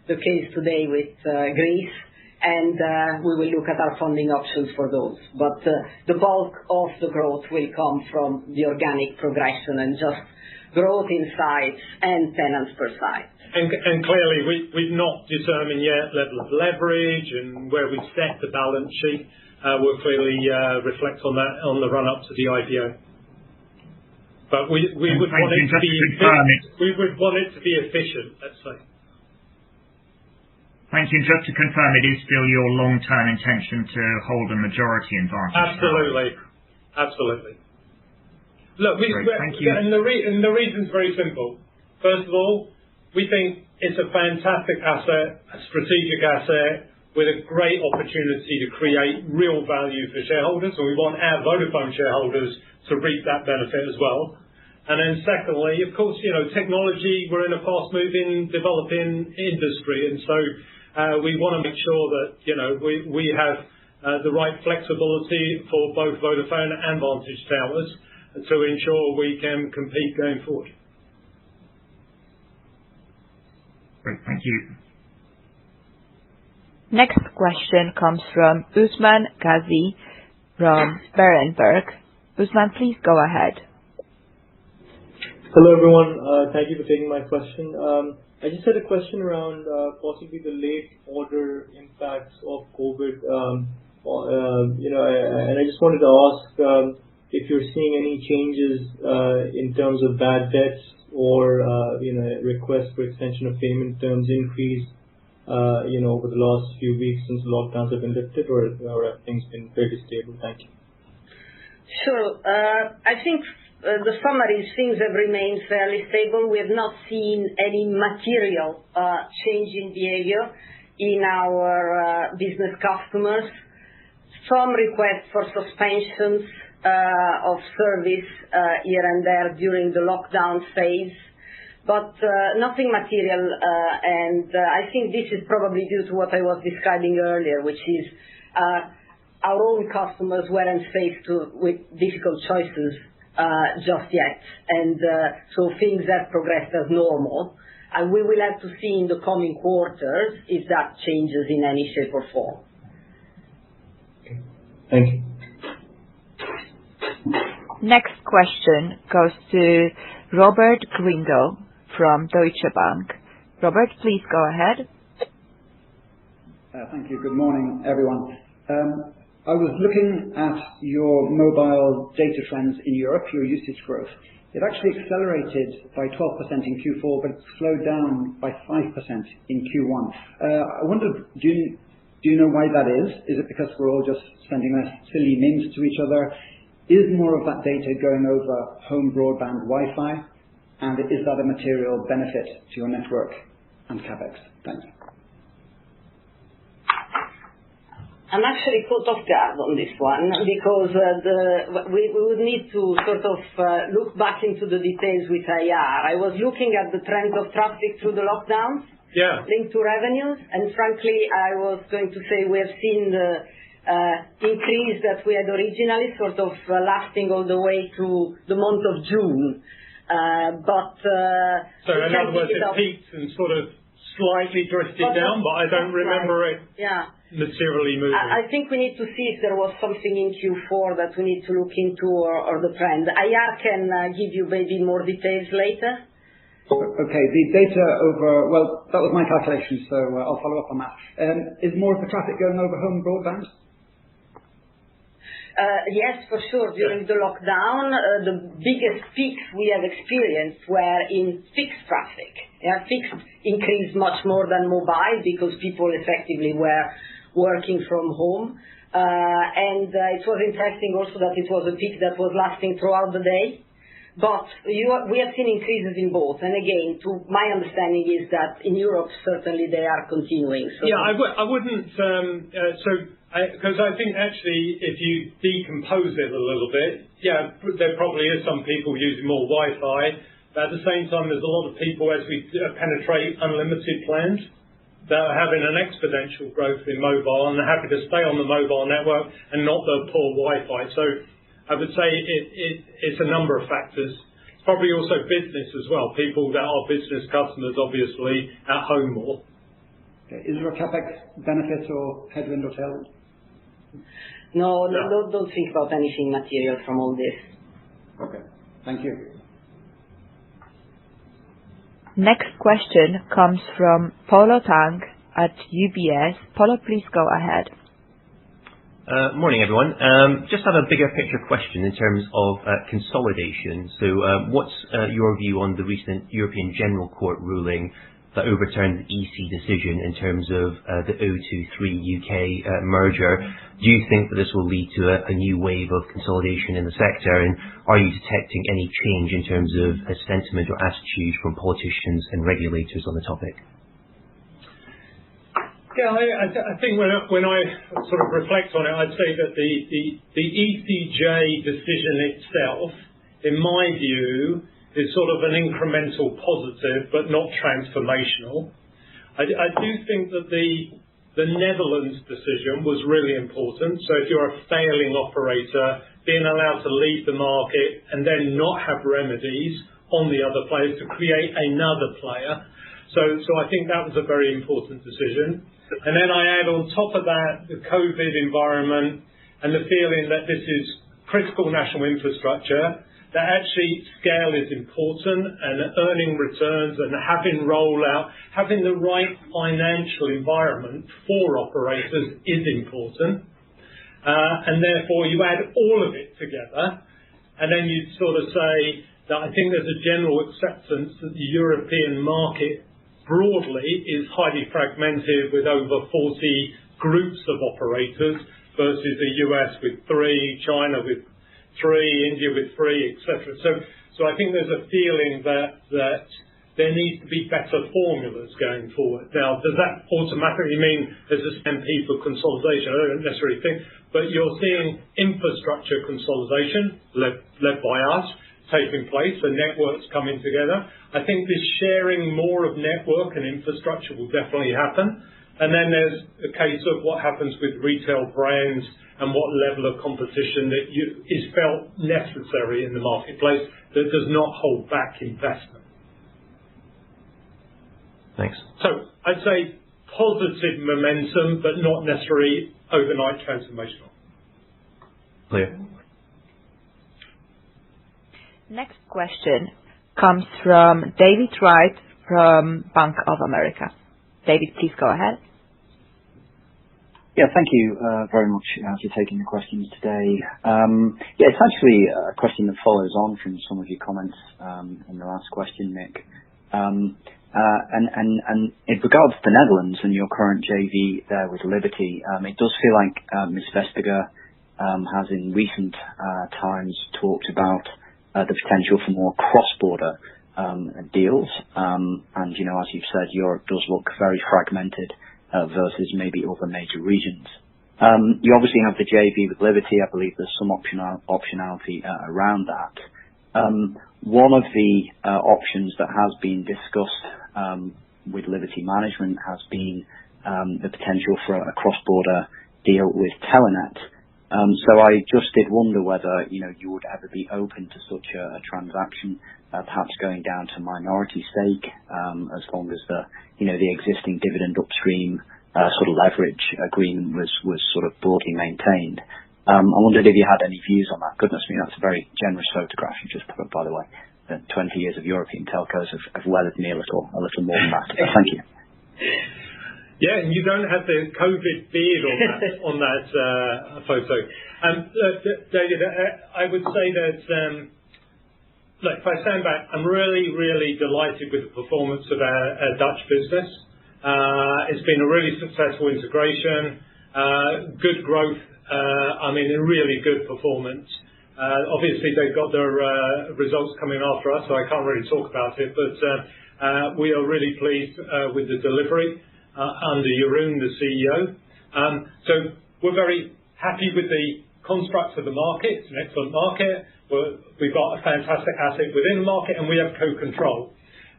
the case today with Greece. And we will look at our funding options for those. But the bulk of the growth will come from the organic progression and just growth in sites and tenants per site.
And clearly, we've not determined yet level of leverage and where we set the balance sheet. We'll clearly reflect on that on the run-up to the IPO. But we would want it to be we would want it to be efficient, let's say.
Thank you. Just to confirm, it is still your long-term intention to hold a majority in Vantage?
Absolutely. Look,
thank you.
And the reason's very simple. First of all, we think it's a fantastic asset, a strategic asset, with a great opportunity to create real value for shareholders, and we want our Vodafone shareholders to reap that benefit as well. And then secondly, of course, technology, we're in a fast-moving, developing industry, and so we want to make sure that we have the right flexibility for both Vodafone and Vantage Towers to ensure we can compete going forward.
Great, thank you.
Next question comes from Usman Ghazi from Berenberg. Usman, please go ahead.
Hello, everyone. Thank you for taking my question. I just had a question around possibly the late order impacts of COVID. And I just wanted to ask if you're seeing any changes in terms of bad debts or requests for extension of payment terms increase over the last few weeks since lockdowns have been lifted, or have things been fairly stable? Thank you.
Sure. I think the summary is things have remained fairly stable. We have not seen any material change in behavior in our business customers. Some requests for suspensions of service here and there during the lockdown phase, but nothing material. And I think this is probably due to what I was describing earlier, which is our own customers weren't faced with difficult choices just yet. And so things have progressed as normal. And we will have to see in the coming quarters if that changes in any shape or form.
Thank you.
Next question goes to Robert Grindle from Deutsche Bank. Robert, please go ahead.
Thank you. Good morning, everyone. I was looking at your mobile data trends in Europe, your usage growth. It actually accelerated by 12% in Q4, but it slowed down by 5% in Q1. I wonder, do you know why that is? Is it because we're all just sending less silly memes to each other? Is more of that data going over home broadband Wi-Fi? And is that a material benefit to your network and CapEx? Thanks.
I'm actually caught off guard on this one because we would need to sort of look back into the details with IR. I was looking at the trend of traffic through the lockdowns linked to revenues, and frankly, I was going to say we have seen the increase that we had originally sort of lasting all the way to the month of June.
So in other words, it peaked and sort of slightly drifted down, but I don't remember it. Materially moving.
I think we need to see if there was something in Q4 that we need to look into or the trend. IR can give you maybe more details later.
Okay, the data over, well, that was my calculation, so I'll follow up on that. Is more of the traffic going over home broadband?
Yes, for sure. During the lockdown, the biggest peaks we have experienced were in fixed traffic. Fixed increased much more than mobile because people effectively were working from home. And it was interesting also that it was a peak that was lasting throughout the day. But we have seen increases in both. And again, to my understanding is that in Europe, certainly they are continuing. So
I wouldn't, because I think actually if you decompose it a little bit, there probably is some people using more Wi-Fi. But at the same time, there's a lot of people, as we penetrate unlimited plans, that are having an exponential growth in mobile and are happy to stay on the mobile network and not the poor Wi-Fi. So I would say it's a number of factors. It's probably also business as well. People that are business customers, obviously, at home more.
Okay. Is there a CapEx benefit or headwind or tailwind?
No, don't think about anything material from all this.
Okay. Thank you.
Next question comes from Polo Tang at UBS. Polo, please go ahead.
Morning, everyone. Just have a bigger picture question in terms of consolidation. So what's your view on the recent European General Court ruling that overturned the EC decision in terms of the O2-3 UK merger? Do you think that this will lead to a new wave of consolidation in the sector? And are you detecting any change in terms of sentiment or attitude from politicians and regulators on the topic?
Yeah, I think when I sort of reflect on it, I'd say that the ECJ decision itself, in my view, is sort of an incremental positive, but not transformational. I do think that the Netherlands decision was really important. So if you're a failing operator, being allowed to leave the market and then not have remedies on the other players to create another player. So I think that was a very important decision. And then I add on top of that the COVID environment and the feeling that this is critical national infrastructure, that actually scale is important and earning returns and having rollout, having the right financial environment for operators is important. And therefore you add all of it together and then you sort of say that I think there's a general acceptance that the European market broadly is highly fragmented with over 40 groups of operators versus the US with 3, China with 3, India with 3, etc. So I think there's a feeling that there needs to be better formulas going forward. Now, does that automatically mean there's a stampede for consolidation? I don't necessarily think, but you're seeing infrastructure consolidation led by us taking place, the networks coming together. I think this sharing more of network and infrastructure will definitely happen. And then there's a case of what happens with retail brands and what level of competition that is felt necessary in the marketplace that does not hold back investment.
Thanks.
So I'd say positive momentum, but not necessarily overnight transformational.
Clear.
Next question comes from David Wright from Bank of America. David, please go ahead.
Yeah, thank you very much for taking the questions today. It's actually a question that follows on from some of your comments in the last question, Nick. And in regards to the Netherlands and your current JV there with Liberty, it does feel like Ms. Vestager has in recent times talked about the potential for more cross-border deals. And, as you've said, Europe does look very fragmented versus maybe other major regions. You obviously have the JV with Liberty. I believe there's some optionality around that. One of the options that has been discussed with Liberty management has been the potential for a cross-border deal with Telenet. So I just did wonder whether you would ever be open to such a transaction, perhaps going down to minority stake, as long as the existing dividend upstream sort of leverage agreement was sort of broadly maintained. I wondered if you had any views on that. Goodness me, that's a very generous photograph you just put up, by the way. 20 years of European telcos have weathered me a little more than that. Thank you.
Yeah, and you don't have the COVID beard on that photo. David, I would say that, look, if I stand back, I'm really, really delighted with the performance of our Dutch business. It's been a really successful integration, good growth, a really good performance. Obviously, they've got their results coming after us, so I can't really talk about it, but we are really pleased with the delivery under Jeroen, the CEO. So we're very happy with the construct of the market. It's an excellent market. We've got a fantastic asset within the market, and we have co-control.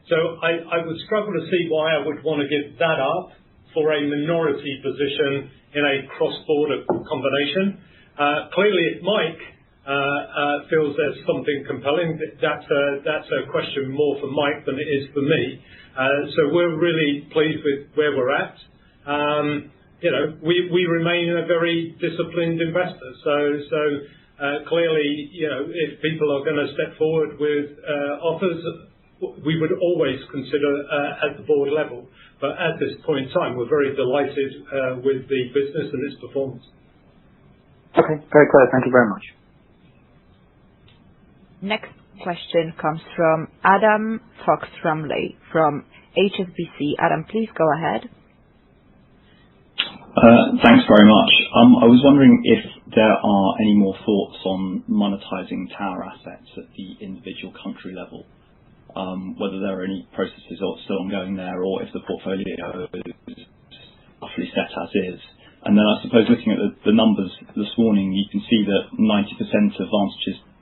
So I would struggle to see why I would want to give that up for a minority position in a cross-border combination. Clearly, if Mike feels there's something compelling, that's a question more for Mike than it is for me. So we're really pleased with where we're at. We remain a very disciplined investor. So clearly, if people are going to step forward with offers, we would always consider at the board level. But at this point in time, we're very delighted with the business and its performance.
Okay, very clear. Thank you very much.
Next question comes from Adam Fox-Rumley from HSBC. Adam, please go ahead.
Thanks very much. I was wondering if there are any more thoughts on monetizing tower assets at the individual country level, whether there are any processes still ongoing there, or if the portfolio is roughly set as is. And then I suppose looking at the numbers this morning, you can see that 90% of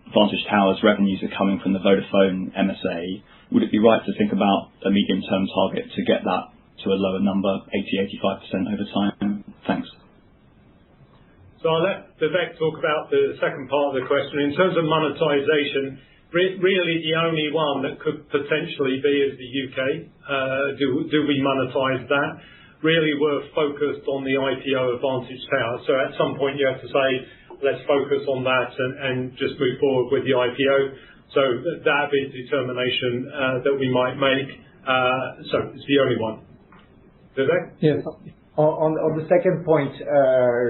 Vantage Towers revenues are coming from the Vodafone MSA. Would it be right to think about a medium-term target to get that to a lower number, 80-85% over time? Thanks.
So I'll let Vivek talk about the second part of the question. In terms of monetization, really the only one that could potentially be is the UK. Do we monetize that? Really, we're focused on the IPO of Vantage Towers. So at some point you have to say, let's focus on that and just move forward with the IPO. So that would be a determination that we might make. So it's the only one. Vivek?
Yes. On the second point,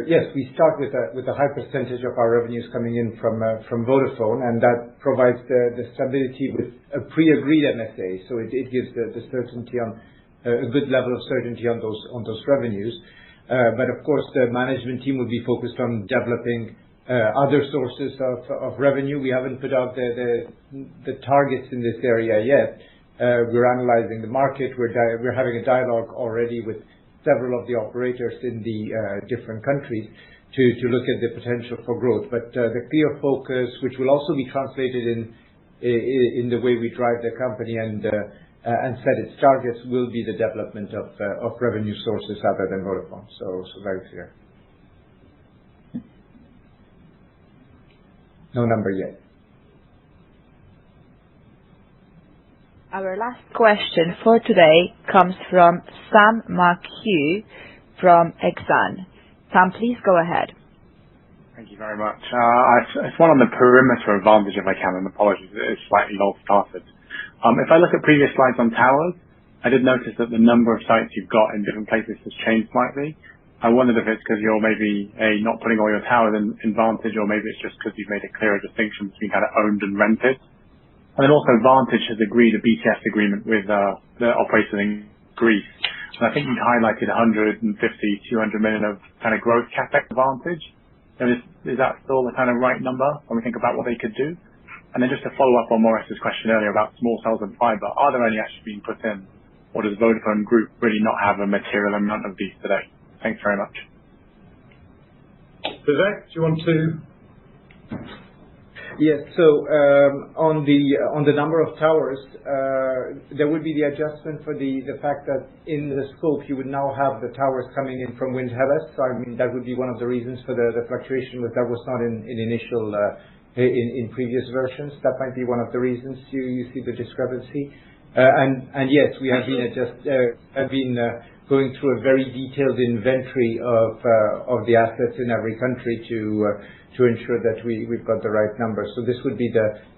yes, we start with a high percentage of our revenues coming in from Vodafone, and that provides the stability with a pre-agreed MSA. So it gives the certainty on a good level of certainty on those revenues. But of course, the management team will be focused on developing other sources of revenue. We haven't put out the targets in this area yet. We're analyzing the market. We're having a dialogue already with several of the operators in the different countries to look at the potential for growth. But the clear focus, which will also be translated in the way we drive the company and and set its targets will be the development of revenue sources other than Vodafone. So very clear. No number yet.
Our last question for today comes from Sam McHugh from Exane. Sam, please go ahead.
Thank you very much. It's one on the perimeter advantage, if I can, and apologies, it's slightly old-started. If I look at previous slides on towers, I did notice that the number of sites you've got in different places has changed slightly. I wondered if it's because you're maybe not putting all your towers in Vantage, or maybe it's just because you've made a clearer distinction between kind of owned and rented. And then also Vantage has agreed a BTS agreement with the operator in Greece. And I think you'd highlighted 150, 200 million of kind of growth CapEx Vantage. Is that still the kind of right number when we think about what they could do? And then just to follow up on Maurice's question earlier about small cells and fiber, are there any actually being put in, or does Vodafone Group really not have a material amount of these today? Thanks very much.
Vivek, do you want to?
Yes. So on the number of towers, there would be the adjustment for the fact that in the scope you would now have the towers coming in from Wind Hellas. So I mean that would be one of the reasons for the fluctuation, but that was not in initial in previous versions. That might be one of the reasons you see the discrepancy. And yes, we have been going through a very detailed inventory of the assets in every country to ensure that we've got the right number. So this would be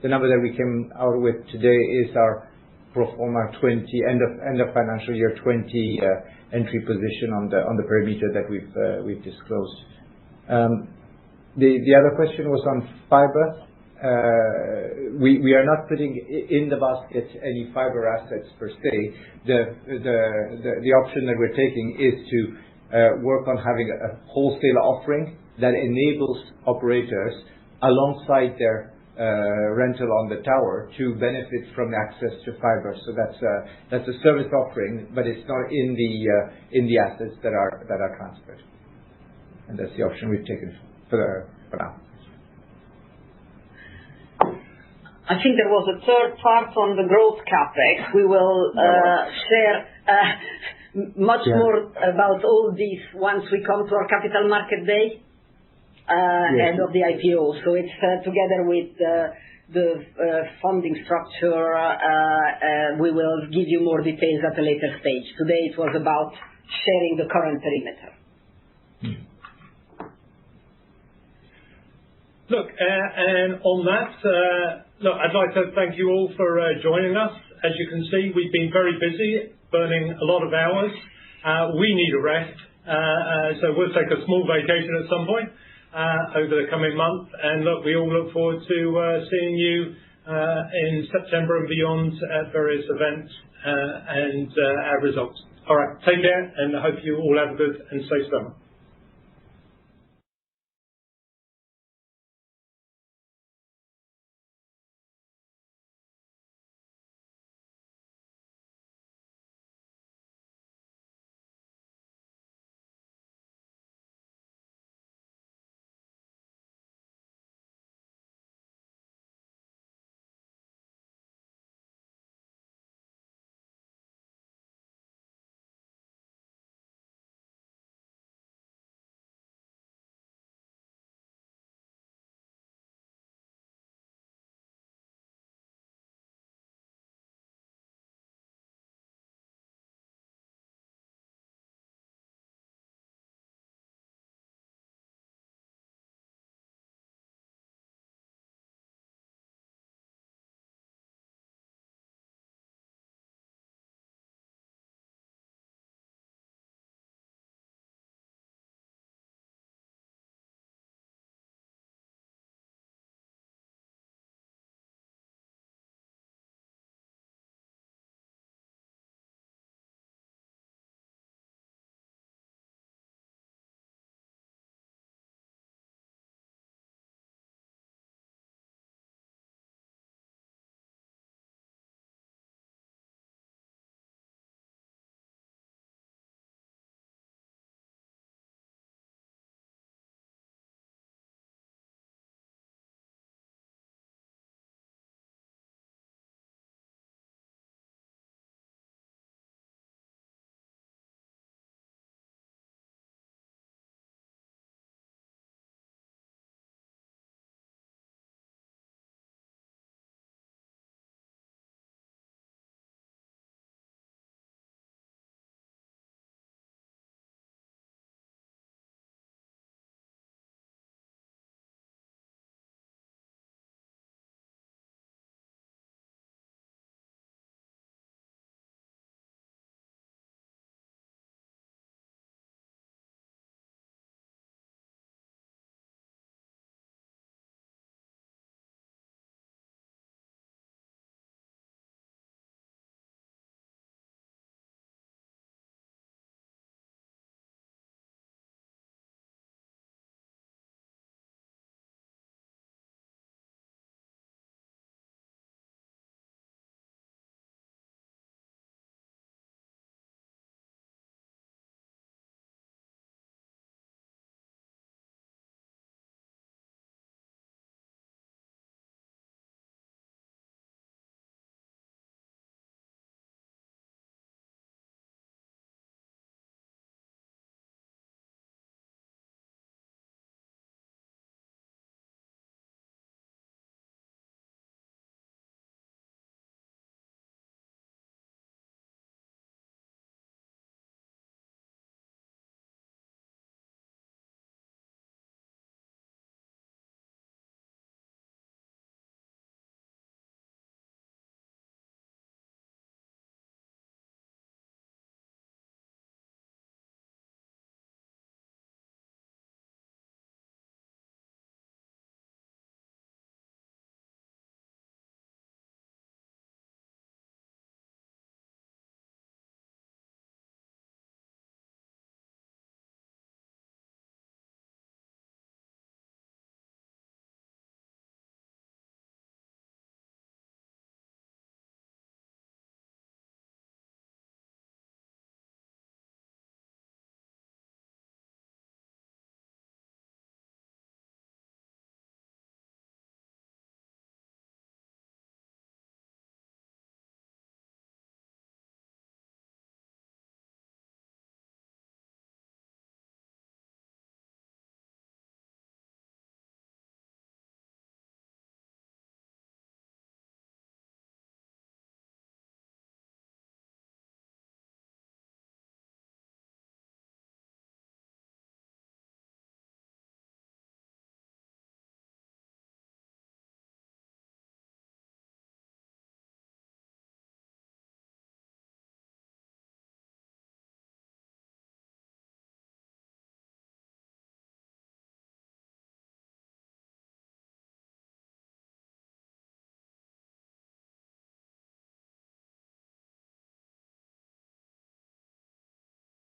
the number that we came out with today is our pro forma end of financial year 20 entry position on the perimeter that we've disclosed. The other question was on fiber. We are not putting in the basket any fiber assets per se. The option that we're taking is to work on having a wholesale offering that enables operators alongside their rental on the tower to benefit from access to fiber. So that's a service offering, but it's not in the assets that are transferred. And that's the option we've taken for now.
I think there was a third part on the growth CapEx. We will share much more about all these once we come to our Capital Market Day ahead of the IPO. So it's together with the funding structure. We will give you more details at a later stage. Today it was about sharing the current perimeter.
Look, and on that, I'd like to thank you all for joining us. As you can see, we've been very busy, burning a lot of hours. We need a rest, so we'll take a small vacation at some point over the coming month. And look, we all look forward to seeing you in September and beyond at various events and our results. All right, take care, and I hope you all have a good and safe summer.